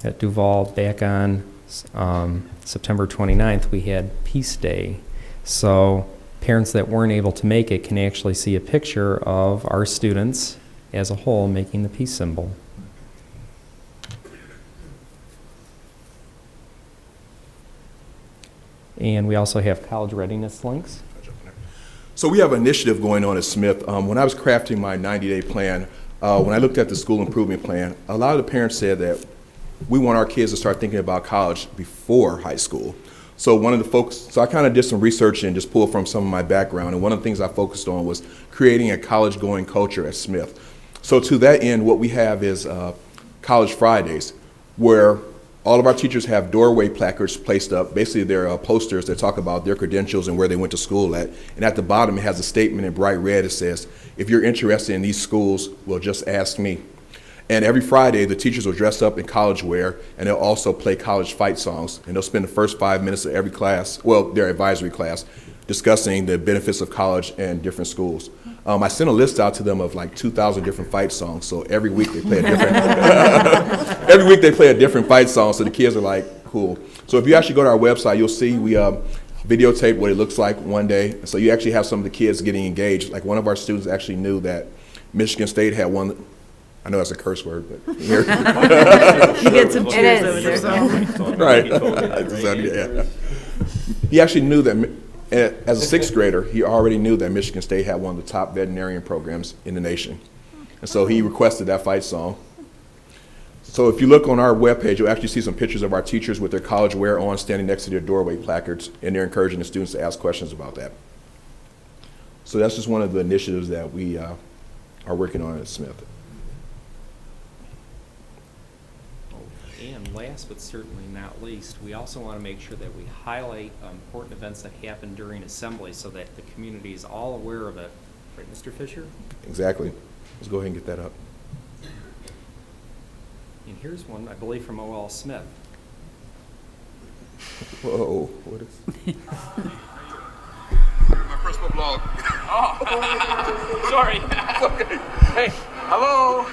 at Duval. Back on September 29th, we had Peace Day. So parents that weren't able to make it can actually see a picture of our students as a whole making the peace symbol. And we also have college readiness links. So we have an initiative going on at Smith. When I was crafting my 90-day plan, when I looked at the school improvement plan, a lot of the parents said that we want our kids to start thinking about college before high school. So I kind of did some research and just pulled from some of my background, and one of the things I focused on was creating a college-going culture at Smith. So to that end, what we have is College Fridays, where all of our teachers have doorway placards placed up. Basically, they're posters that talk about their credentials and where they went to school at. And at the bottom, it has a statement in bright red that says, if you're interested in these schools, well, just ask me. And every Friday, the teachers will dress up in college wear, and they'll also play college fight songs. And they'll spend the first 5 minutes of every class, well, their advisory class, discussing the benefits of college and different schools. I sent a list out to them of like 2,000 different fight songs. So every week they play a different, every week they play a different fight song. So the kids are like, cool. So if you actually go to our website, you'll see we videotape what it looks like one day. So you actually have some of the kids getting engaged. Like one of our students actually knew that Michigan State had one. I know that's a curse word, but here. You get some cheers over there. Right. Yeah. He actually knew that, as a sixth grader, he already knew that Michigan State had one of the top veterinarian programs in the nation. And so he requested that fight song. So if you look on our webpage, you'll actually see some pictures of our teachers with their college wear on, standing next to their doorway placards, and they're encouraging the students to ask questions about that. So that's just one of the initiatives that we are working on at Smith. And last but certainly not least, we also want to make sure that we highlight important events that happen during assembly so that the community is all aware of it. Right, Mr. Fisher? Exactly. Let's go ahead and get that up. And here's one, I believe, from O.L. Smith. Whoa, what is? My personal blog. Oh, sorry. Okay. Hey, hello.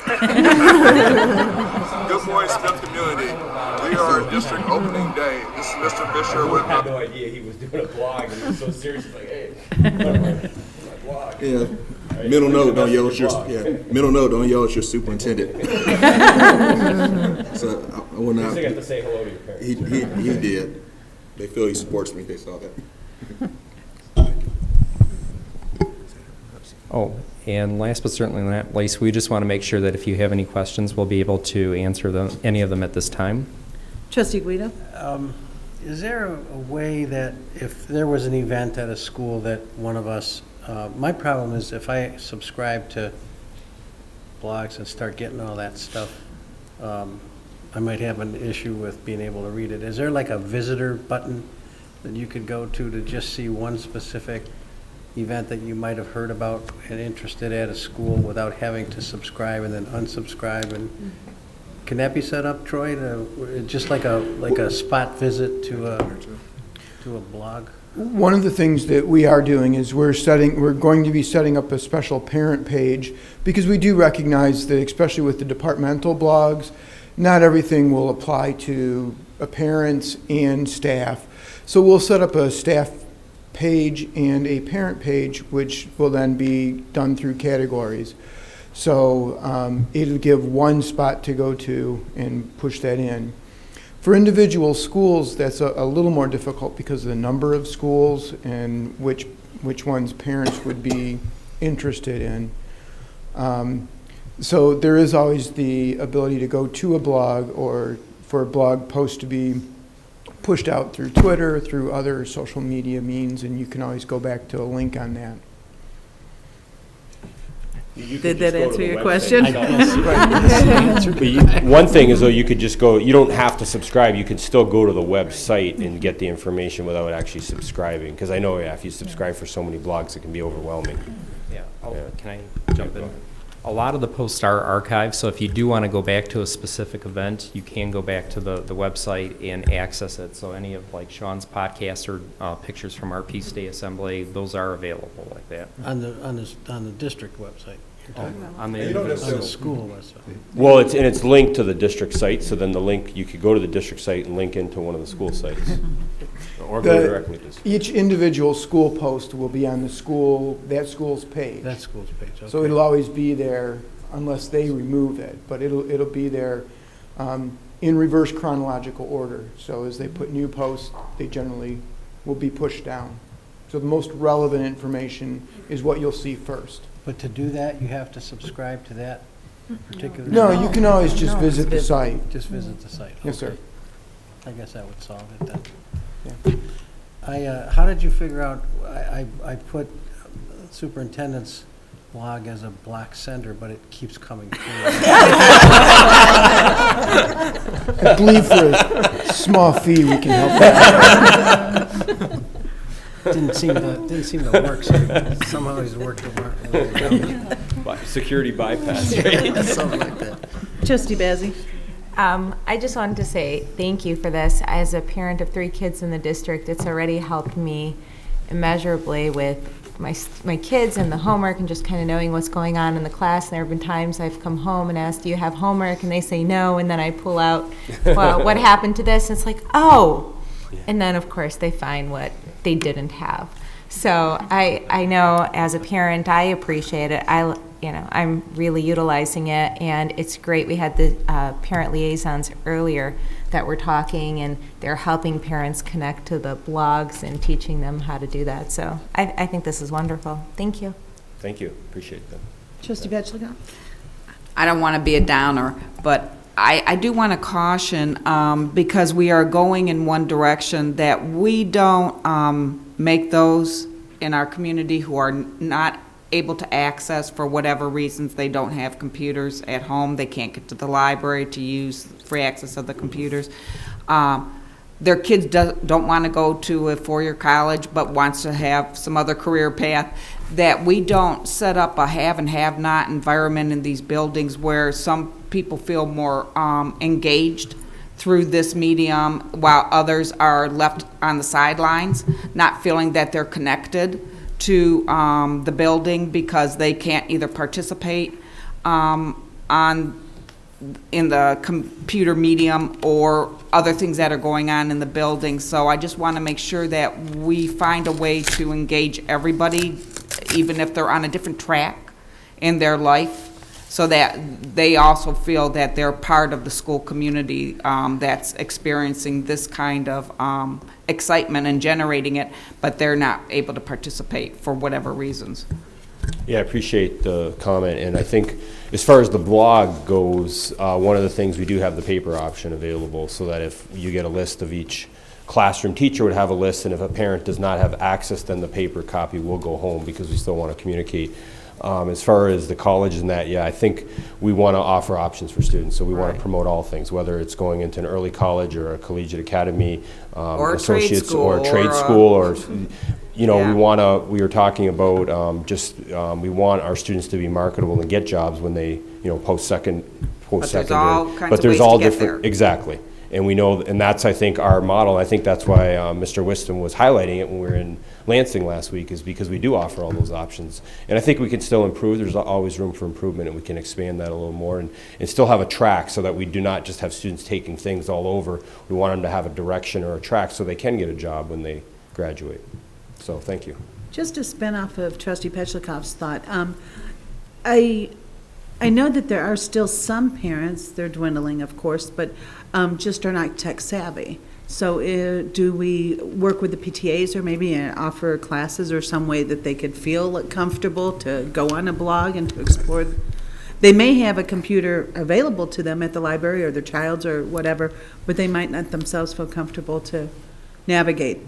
Good morning, Smith community. We are district opening day. This is Mr. Fisher with. I had no idea he was doing a blog, and he was so serious. Like, hey, my blog. Yeah. Middle note, don't yell at your middle note, don't yell at your superintendent. So I will not. You got to say hello to your parents. He did. They feel he supports me. They saw that. Oh, and last but certainly not least, we just want to make sure that if you have any questions, we'll be able to answer them, any of them at this time. Trustee Guido? Is there a way that if there was an event at a school that one of us, my problem is if I subscribe to blogs and start getting all that stuff, I might have an issue with being able to read it. Is there like a visitor button that you could go to just see one specific event that you might have heard about and interested at a school without having to subscribe and then unsubscribe? And can that be set up, Troy, just like a spot visit to a blog? One of the things that we are doing is we're going to be setting up a special parent page, because we do recognize that, especially with the departmental blogs, not everything will apply to parents and staff. So we'll set up a staff page and a parent page, which will then be done through categories. So it'll give one spot to go to and push that in. For individual schools, that's a little more difficult because of the number of schools and which ones parents would be interested in. So there is always the ability to go to a blog or for a blog post to be pushed out through Twitter, through other social media means, and you can always go back to a link on that. Did that answer your question? One thing is, though, you could just go, you don't have to subscribe, you can still go to the website and get the information without actually subscribing, because I know if you subscribe for so many blogs, it can be overwhelming. Yeah. Can I jump in? A lot of the posts are archived, so if you do want to go back to a specific event, you can go back to the website and access it. So any of like Sean's podcast or pictures from our Peace Day Assembly, those are available like that. On the district website. On the school website. Well, it's linked to the district site, so then the link, you could go to the district site and link into one of the school sites. Or go directly to each individual school post will be on that school's page. That school's page, okay. So it'll always be there unless they remove it, but it'll be there in reverse chronological order. So as they put new posts, they generally will be pushed down. So the most relevant information is what you'll see first. But to do that, you have to subscribe to that particular? No, you can always just visit the site. Just visit the site. Yes, sir. I guess that would solve it then. Yeah. How did you figure out, I put superintendent's blog as a black sender, but it keeps coming through. I believe for a small fee we can help that. Didn't seem to work. So somehow he's worked. Security bypass, right? Something like that. Trustee Bazey. I just wanted to say thank you for this. As a parent of 3 kids in the district, it's already helped me immeasurably with my kids and the homework and just kind of knowing what's going on in the class. And there have been times I've come home and asked, do you have homework? And they say no, and then I pull out, well, what happened to this? And it's like, oh. And then, of course, they find what they didn't have. So I know as a parent, I appreciate it. I'm really utilizing it, and it's great. We had the parent liaisons earlier that were talking, and they're helping parents connect to the blogs and teaching them how to do that. So I think this is wonderful. Thank you. Thank you. Appreciate that. Trustee Batchelor. I don't want to be a downer, but I do want to caution, because we are going in one direction, that we don't make those in our community who are not able to access, for whatever reasons, they don't have computers at home, they can't get to the library to use free access of the computers. Their kids don't want to go to a four-year college but wants to have some other career path, that we don't set up a have and have not environment in these buildings where some people feel more engaged through this medium while others are left on the sidelines, not feeling that they're connected to the building because they can't either participate in the computer medium or other things that are going on in the building. So I just want to make sure that we find a way to engage everybody, even if they're on a different track in their life, so that they also feel that they're part of the school community that's experiencing this kind of excitement and generating it, but they're not able to participate for whatever reasons. Yeah, I appreciate the comment, and I think as far as the blog goes, one of the things, we do have the paper option available, so that if you get a list of each classroom teacher would have a list, and if a parent does not have access, then the paper copy will go home, because we still want to communicate. As far as the college and that, yeah, I think we want to offer options for students, so we want to promote all things, whether it's going into an early college or a collegiate academy, or associates, or a trade school, or you know, we were talking about we want our students to be marketable and get jobs when they, post-secondary. But there's all different, exactly. And we know, and that's, I think, our model. I think that's why Mr. Wisdom was highlighting it when we were in Lansing last week, is because we do offer all those options. And I think we can still improve. There's always room for improvement, and we can expand that a little more and still have a track, so that we do not just have students taking things all over. We want them to have a direction or a track so they can get a job when they graduate. So thank you. Just to spin off of Trustee Petlicoff's thought, I know that there are still some parents, they're dwindling, of course, but just are not tech savvy. So do we work with the PTAs or maybe offer classes or some way that they could feel comfortable to go on a blog and to explore? They may have a computer available to them at the library or their child's or whatever, but they might not themselves feel comfortable to navigate.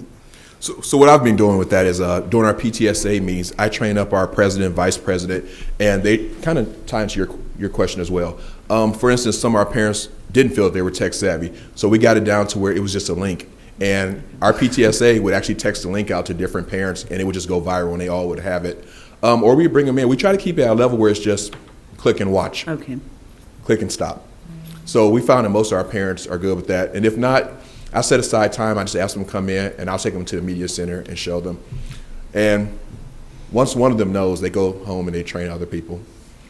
So what I've been doing with that is during our PTSA meetings, I train up our president, vice president, and they kind of tie into your question as well. For instance, some of our parents didn't feel that they were tech savvy, so we got it down to where it was just a link. And our PTSA would actually text the link out to different parents, and it would just go viral, and they all would have it. Or we bring them in. We try to keep it at a level where it's just click and watch. Okay. Click and stop. So we found that most of our parents are good with that. And if not, I set aside time, I just ask them to come in, and I'll take them to the media center and show them. And once one of them knows, they go home and they train other people.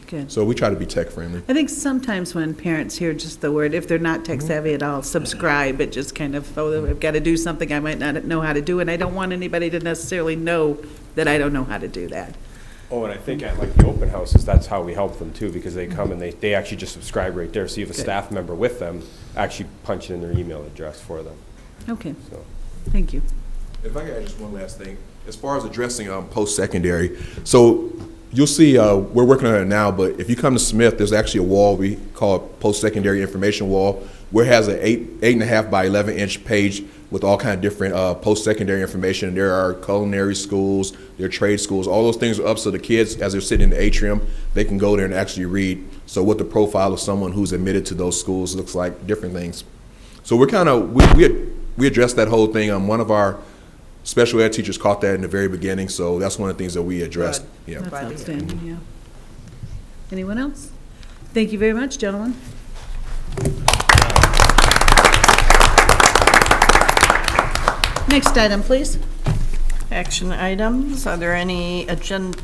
Good. So we try to be tech friendly. I think sometimes when parents hear just the word, if they're not tech savvy at all, subscribe, it just kind of, I've got to do something I might not know how to do, and I don't want anybody to necessarily know that I don't know how to do that. Oh, and I think at like the open houses, that's how we help them too, because they come and they actually just subscribe right there. So you have a staff member with them actually punch in their email address for them. Okay. So. Thank you. If I could add just one last thing, as far as addressing post-secondary, so you'll see we're working on it now, but if you come to Smith, there's actually a wall we call a post-secondary information wall, where it has an 8.5 by 11-inch page with all kind of different post-secondary information. There are culinary schools, there are trade schools, all those things are up, so the kids, as they're sitting in the atrium, they can go there and actually read. So what the profile of someone who's admitted to those schools looks like, different things. So we're kind of, we addressed that whole thing. One of our special ed teachers caught that in the very beginning, so that's one of the things that we addressed. Yeah. That's outstanding, yeah. Anyone else? Thank you very much, gentlemen. Next item, please. Action items. Are there any agenda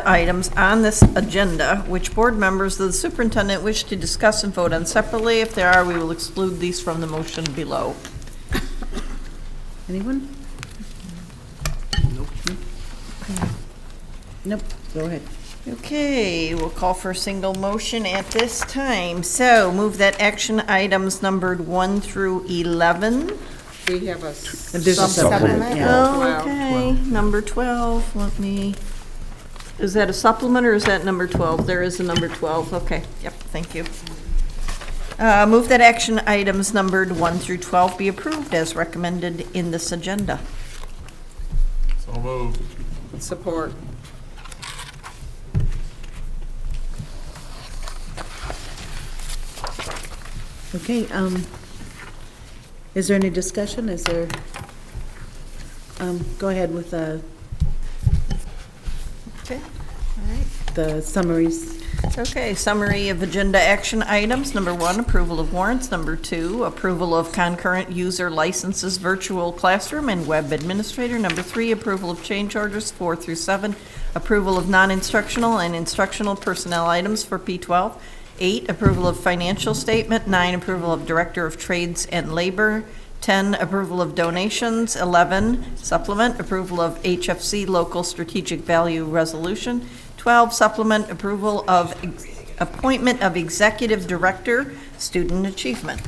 items on this agenda which board members of the superintendent wish to discuss and vote on separately? If there are, we will exclude these from the motion below. Anyone? Nope. Go ahead. Okay, we'll call for a single motion at this time. So move that action items numbered 1 through 11. We have a There's a supplement, yeah. Oh, okay, number 12, is that a supplement or is that number 12? There is a number 12, okay, yep, thank you. Move that action items numbered 1 through 12 be approved as recommended in this agenda. So moved. Support. Okay, is there any discussion? Is there, go ahead with Okay, all right. the summaries. Okay, summary of agenda action items. Number 1, approval of warrants. Number 2, approval of concurrent user licenses, virtual classroom and web administrator. Number 3, approval of change orders 4 through 7, approval of non-instructional and instructional personnel items for P12. 8, approval of financial statement. 9, approval of Director of Trades and Labor. 10, approval of donations. 11, supplement, approval of HFC local strategic value resolution. 12, supplement, approval of appointment of executive director, student achievement.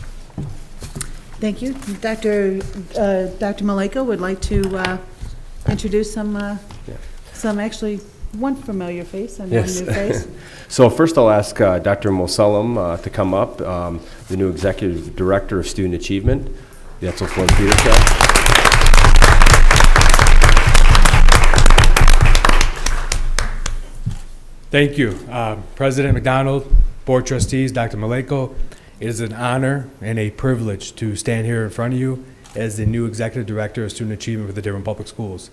Thank you. Dr. Maleko would like to introduce some actually, one familiar face and one new face. So first I'll ask Dr. Mosallam to come up, the new Executive Director of Student Achievement. That's a full leadership. Thank you. President McDonald, Board Trustees, Dr. Maleko, it is an honor and a privilege to stand here in front of you as the new Executive Director of Student Achievement for the Dearborn Public Schools.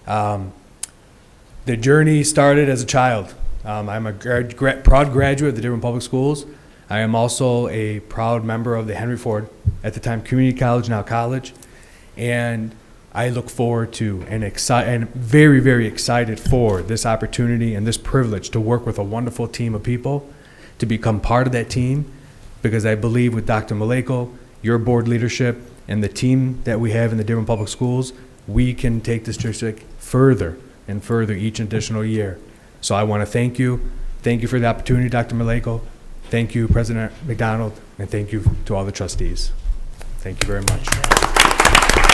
The journey started as a child. I'm a proud graduate of the Dearborn Public Schools. I am also a proud member of the Henry Ford, at the time community college, now college, and I look forward to and very, very excited for this opportunity and this privilege to work with a wonderful team of people, to become part of that team, because I believe with Dr. Maleko, your board leadership, and the team that we have in the Dearborn Public Schools, we can take this district further and further each additional year. So I want to thank you. Thank you for the opportunity, Dr. Maleko. Thank you, President McDonald, and thank you to all the trustees. Thank you very much.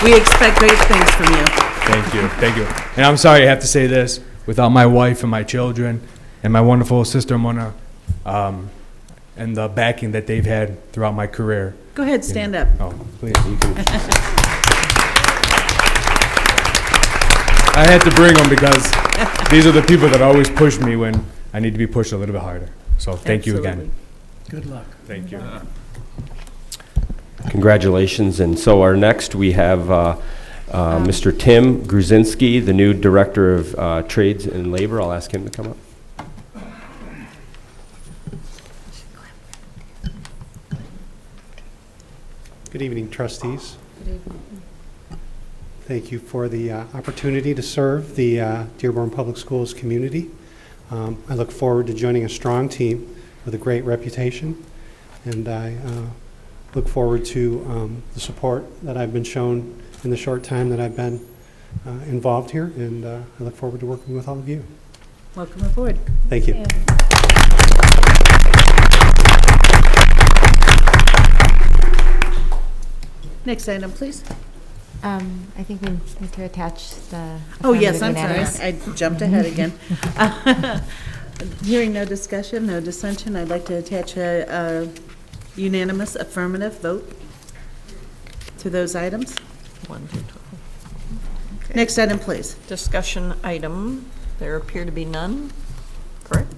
We expect great things from you. Thank you, thank you. And I'm sorry I have to say this, without my wife and my children and my wonderful sister Mona, and the backing that they've had throughout my career. Go ahead, stand up. Oh, please, you can. I had to bring them because these are the people that always push me when I need to be pushed a little bit harder. So thank you again. Good luck. Thank you. Congratulations. And so our next, we have Mr. Tim Gruzinski, the new Director of Trades and Labor. I'll ask him to come up. Good evening, trustees. Good evening. Thank you for the opportunity to serve the Dearborn Public Schools community. I look forward to joining a strong team with a great reputation, and I look forward to the support that I've been shown in the short time that I've been involved here, and I look forward to working with all of you. Welcome aboard. Thank you. Next item, please. I think we need to attach the. Oh, yes, I'm affirmative sorry. unanimous. I jumped ahead again. Hearing no discussion, no dissension, I'd like to attach a unanimous affirmative vote to those items. 1 to 12. Okay. Next item, please. Discussion item. There appear to be none. Correct.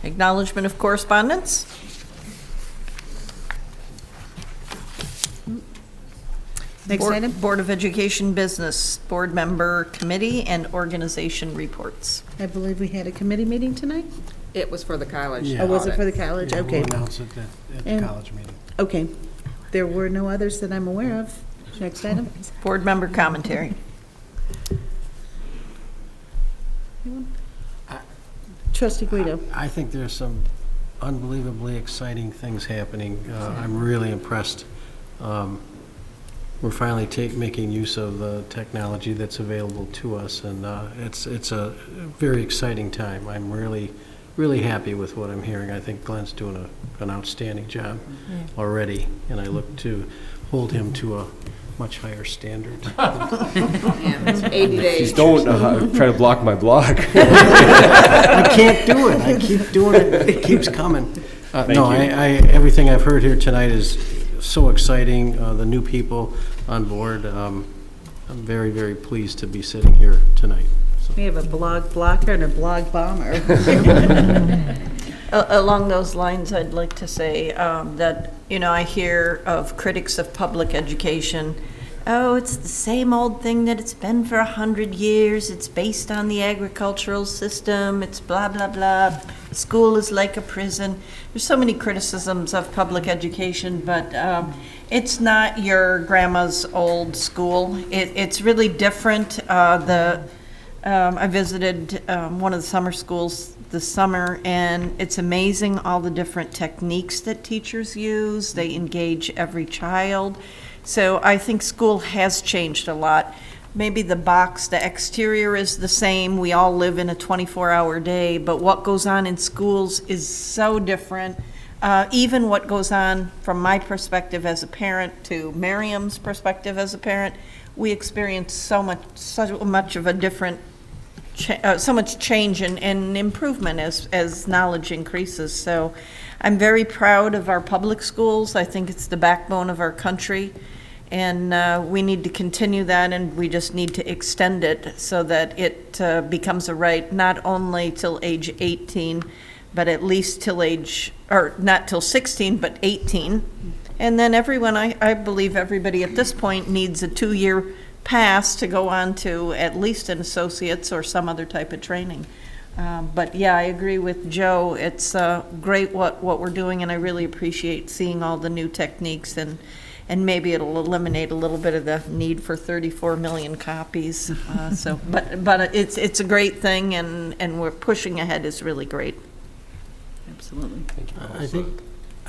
Acknowledgement of correspondence. Next item. Board of Education business, board member committee and organization reports. I believe we had a committee meeting tonight. It was for the college. Yeah. Oh, was it audit. for the college? Yeah, Okay. we'll announce it at the And- college meeting. Okay. There were no others that I'm aware of. Next item. Board member commentary. Trustee Guido. I think there's some unbelievably exciting things happening. I'm really impressed. We're finally making use of the technology that's available to us, and it's a very exciting time. I'm really happy with what I'm hearing. I think Glenn's doing an outstanding job already, and I look to hold him to a much higher standard. And it's 80 days. Please don't try to block my blog. I can't do it. I keep doing it. It keeps coming. No, everything I've heard here tonight is so exciting. The new people on board. I'm very, very pleased to be sitting here tonight. We have a blog blocker and a blog bomber. Along those lines, I'd like to say that, I hear of critics of public education, oh, it's the same old thing that it's been for 100 years. It's based on the agricultural system. It's blah, blah, blah. School is like a prison. There's so many criticisms of public education, but it's not your grandma's old school. It's really different. I visited one of the summer schools this summer, and it's amazing all the different techniques that teachers use. They engage every child. So I think school has changed a lot. Maybe the exterior is the same. We all live in a 24-hour day, but what goes on in schools is so different. Even what goes on from my perspective as a parent to Miriam's perspective as a parent, we experience so much of a different so much change and improvement as knowledge increases. So I'm very proud of our public schools. I think it's the backbone of our country, and we need to continue that, and we just need to extend it so that it becomes a right not only till age 18, but at least not till 16, but 18. And then everyone, I believe everybody at this point needs a 2-year pass to go on to at least an associate's or some other type of training. But yeah, I agree with Joe. It's great what we're doing, and I really appreciate seeing all the new techniques, and maybe it'll eliminate a little bit of the need for 34 million copies. But it's a great thing, and we're pushing ahead is really great. Absolutely.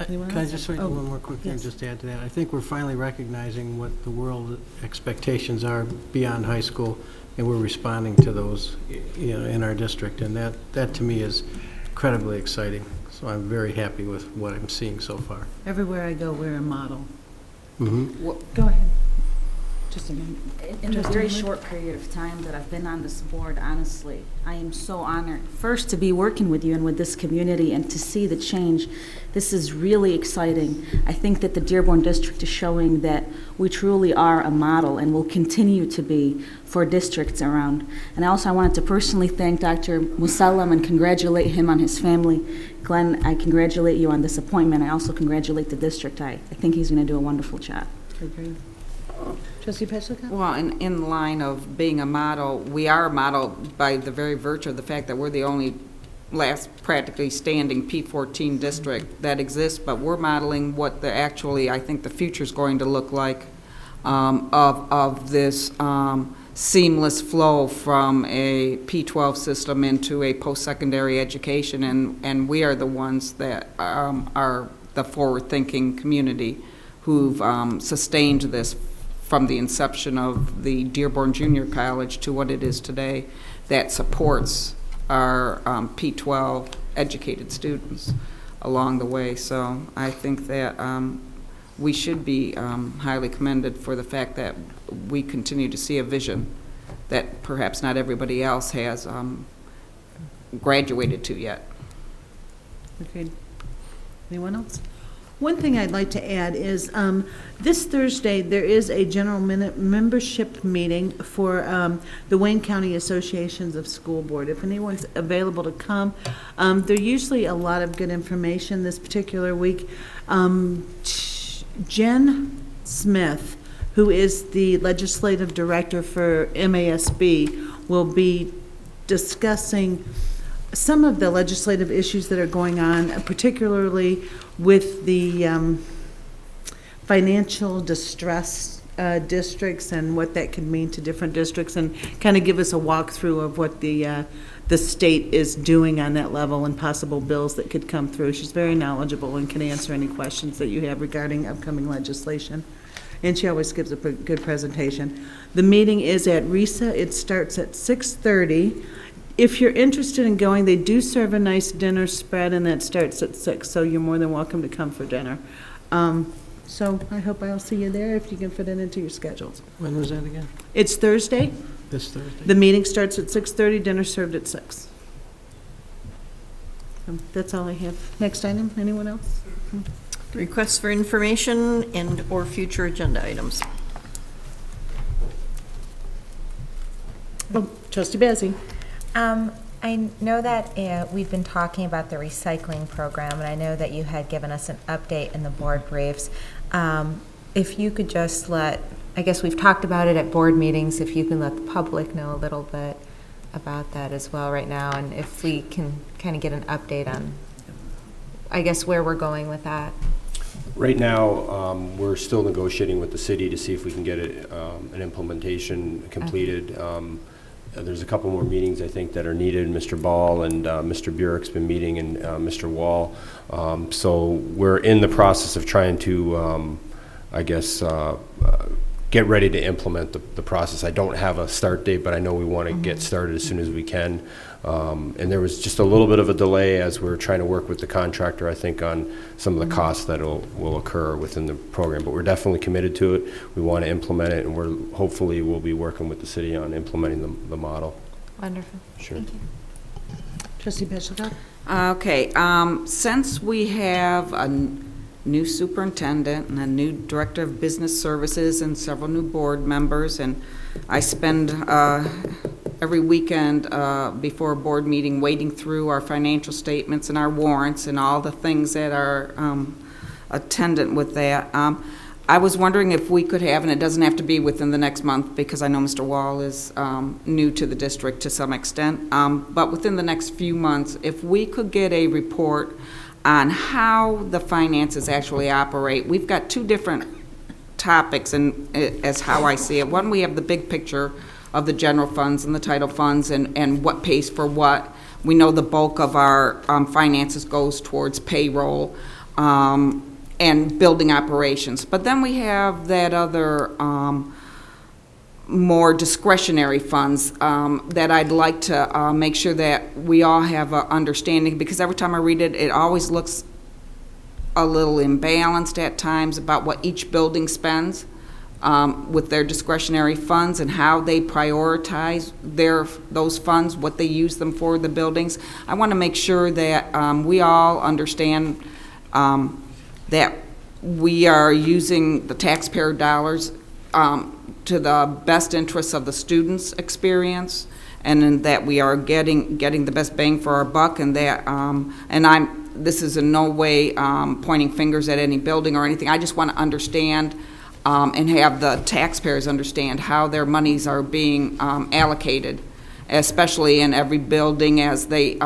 Can I just say one more quick thing, just to add to that? I think we're finally recognizing what the world expectations are beyond high school, and we're responding to those, in our district, and that to me is incredibly exciting. So I'm very happy with what I'm seeing so far. Everywhere I go, we're a model. Mm-hmm. Go ahead. Just a minute. In the very short period of time that I've been on this board, honestly, I am so honored, first, to be working with you and with this community and to see the change. This is really exciting. I think that the Dearborn District is showing that we truly are a model and will continue to be for districts around. And also I wanted to personally thank Dr. Musallam and congratulate him on his family. Glenn, I congratulate you on this appointment. I also congratulate the district. I think he's going to do a wonderful job. Agreed. Trustee Peslica? Well, in line of being a model, we are a model by the very virtue of the fact that we're the only last practically standing P14 district that exists, but we're modeling what I think the future is going to look like of this seamless flow from a P12 system into a post-secondary education, and we are the ones that are the forward-thinking community who've sustained this from the inception of the Dearborn Junior College to what it is today, that supports our P12 educated students along the way. So I think that we should be highly commended for the fact that we continue to see a vision that perhaps not everybody else has graduated to yet. Okay. Anyone else? One thing I'd like to add is this Thursday there is a general membership meeting for the Wayne County Associations of School Board. If anyone's available to come, there's usually a lot of good information this particular week. Jen Smith, who is the legislative director for MASB, will be discussing some of the legislative issues that are going on, particularly with the financial distress districts and what that could mean to different districts, and kind of give us a walkthrough of what the state is doing on that level and possible bills that could come through. She's very knowledgeable and can answer any questions that you have regarding upcoming legislation. And she always gives a good presentation. The meeting is at RISA. It starts at 6:30. If you're interested in going, they do serve a nice dinner spread, and that starts at 6, so you're more than welcome to come for dinner. So I hope I'll see you there if you can fit it into your schedules. When was that again? It's Thursday. This Thursday? The meeting starts at 6:30, dinner served at 6. That's all I have. Next item, anyone else? Requests for information and/or future agenda items. Oh, Trustee Bazey. I know that we've been talking about the recycling program, and I know that you had given us an update in the board briefs. If you could just I guess we've talked about it at board meetings, if you can let the public know a little bit about that as well right now, and if we can kind of get an update on, I guess, where we're going with that. Right now, we're still negotiating with the city to see if we can get an implementation completed. There's a couple more meetings, I think, that are needed. Mr. Ball and Mr. Burek's been meeting, and Mr. Wall. So we're in the process of trying to, I guess, get ready to implement the process. I don't have a start date, but I know we want to get started as soon as we can. And there was just a little bit of a delay as we're trying to work with the contractor, I think, on some of the costs that will occur within the program. But we're definitely committed to it. We want to implement it, and hopefully we'll be working with the city on implementing the model. Wonderful. Sure. Thank you. Trustee Petchikoff? Okay, since we have a new superintendent and a new director of business services and several new board members, and I spend every weekend before a board meeting wading through our financial statements and our warrants and all the things that are attendant with that. I was wondering if we could have, and it doesn't have to be within the next month because I know Mr. Wall is new to the district to some extent, but within the next few months, if we could get a report on how the finances actually operate. We've got two different topics and as how I see it. One, we have the big picture of the general funds and the title funds and what pays for what. We know the bulk of our finances goes towards payroll and building operations. But then we have that other more discretionary funds that I'd like to make sure that we all have an understanding, because every time I read it, it always looks a little imbalanced at times about what each building spends with their discretionary funds and how they prioritize those funds, what they use them for, the buildings. I want to make sure that we all understand that we are using the taxpayer dollars to the best interests of the students' experience, and that we are getting the best bang for our buck, and that this is in no way pointing fingers at any building or anything. I just want to understand and have the taxpayers understand how their monies are being allocated, especially in every building as they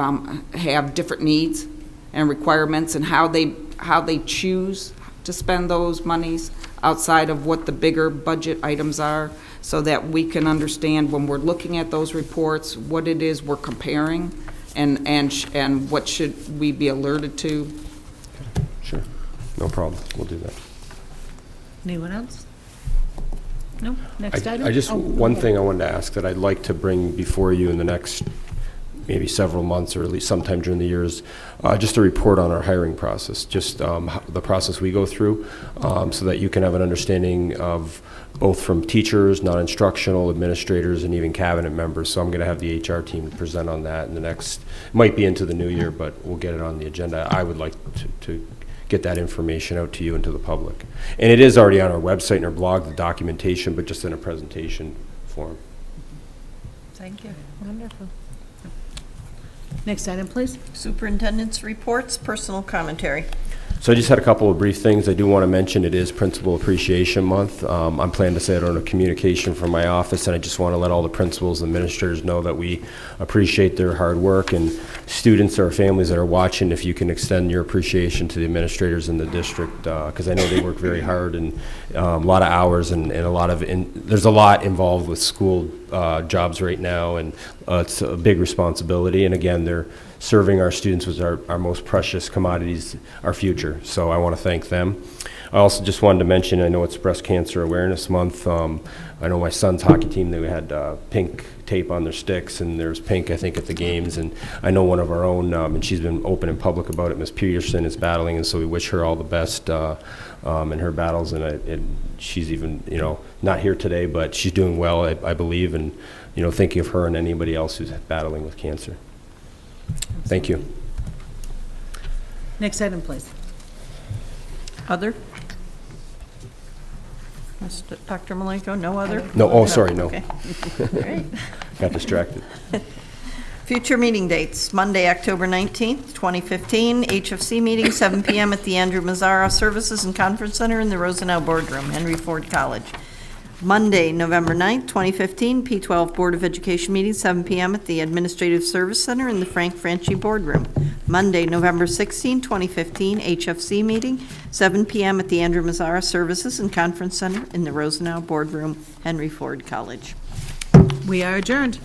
have different needs and requirements, and how they choose to spend those monies outside of what the bigger budget items are, so that we can understand when we're looking at those reports what it is we're comparing and what should we be alerted to. Sure. No problem. We'll do that. Anyone else? No? Next item? One thing I wanted to ask that I'd like to bring before you in the next maybe several months, or at least sometime during the years, just a report on our hiring process, just the process we go through, so that you can have an understanding of both from teachers, non-instructional, administrators, and even cabinet members. So I'm going to have the HR team present on that in the next, might be into the new year, but we'll get it on the agenda. I would like to get that information out to you and to the public. And it is already on our website and our blog, the documentation, but just in a presentation form. Thank you. Wonderful. Next item, please. Superintendent's reports, personal commentary. So I just had a couple of brief things. I do want to mention it is Principal Appreciation Month. I'm planning to say it on a communication from my office, and I just want to let all the principals and administrators know that we appreciate their hard work, and students or families that are watching, if you can extend your appreciation to the administrators in the district, because I know they work very hard and a lot of hours and a lot of, there's a lot involved with school jobs right now, and it's a big responsibility. And again, they're serving our students with our most precious commodities, our future. So I want to thank them. I also just wanted to mention, I know it's Breast Cancer Awareness Month. I know my son's hockey team, they had pink tape on their sticks, and there's pink, I think, at the games. And I know one of our own, and she's been open and public about it, Ms. Peterson, is battling, and so we wish her all the best in her battles. And she's even, not here today, but she's doing well, I believe, and, thinking of her and anybody else who's battling with cancer. Thank you. Next item, please. Other? Dr. Malenko, no other? No, oh, sorry, no. Okay. Great. Got distracted. Future meeting dates, Monday, October 19th, 2015, HFC meeting, 7 p.m. at the Andrew Mazzara Services and Conference Center in the Rosenau Boardroom, Henry Ford College. Monday, November 9th, 2015, P12 Board of Education meeting, 7 p.m. at the Administrative Service Center in the Frank Franchi Boardroom. Monday, November 16, 2015, HFC meeting, 7 p.m. at the Andrew Mazzara Services and Conference Center in the Rosenau Boardroom, Henry Ford College. We are adjourned.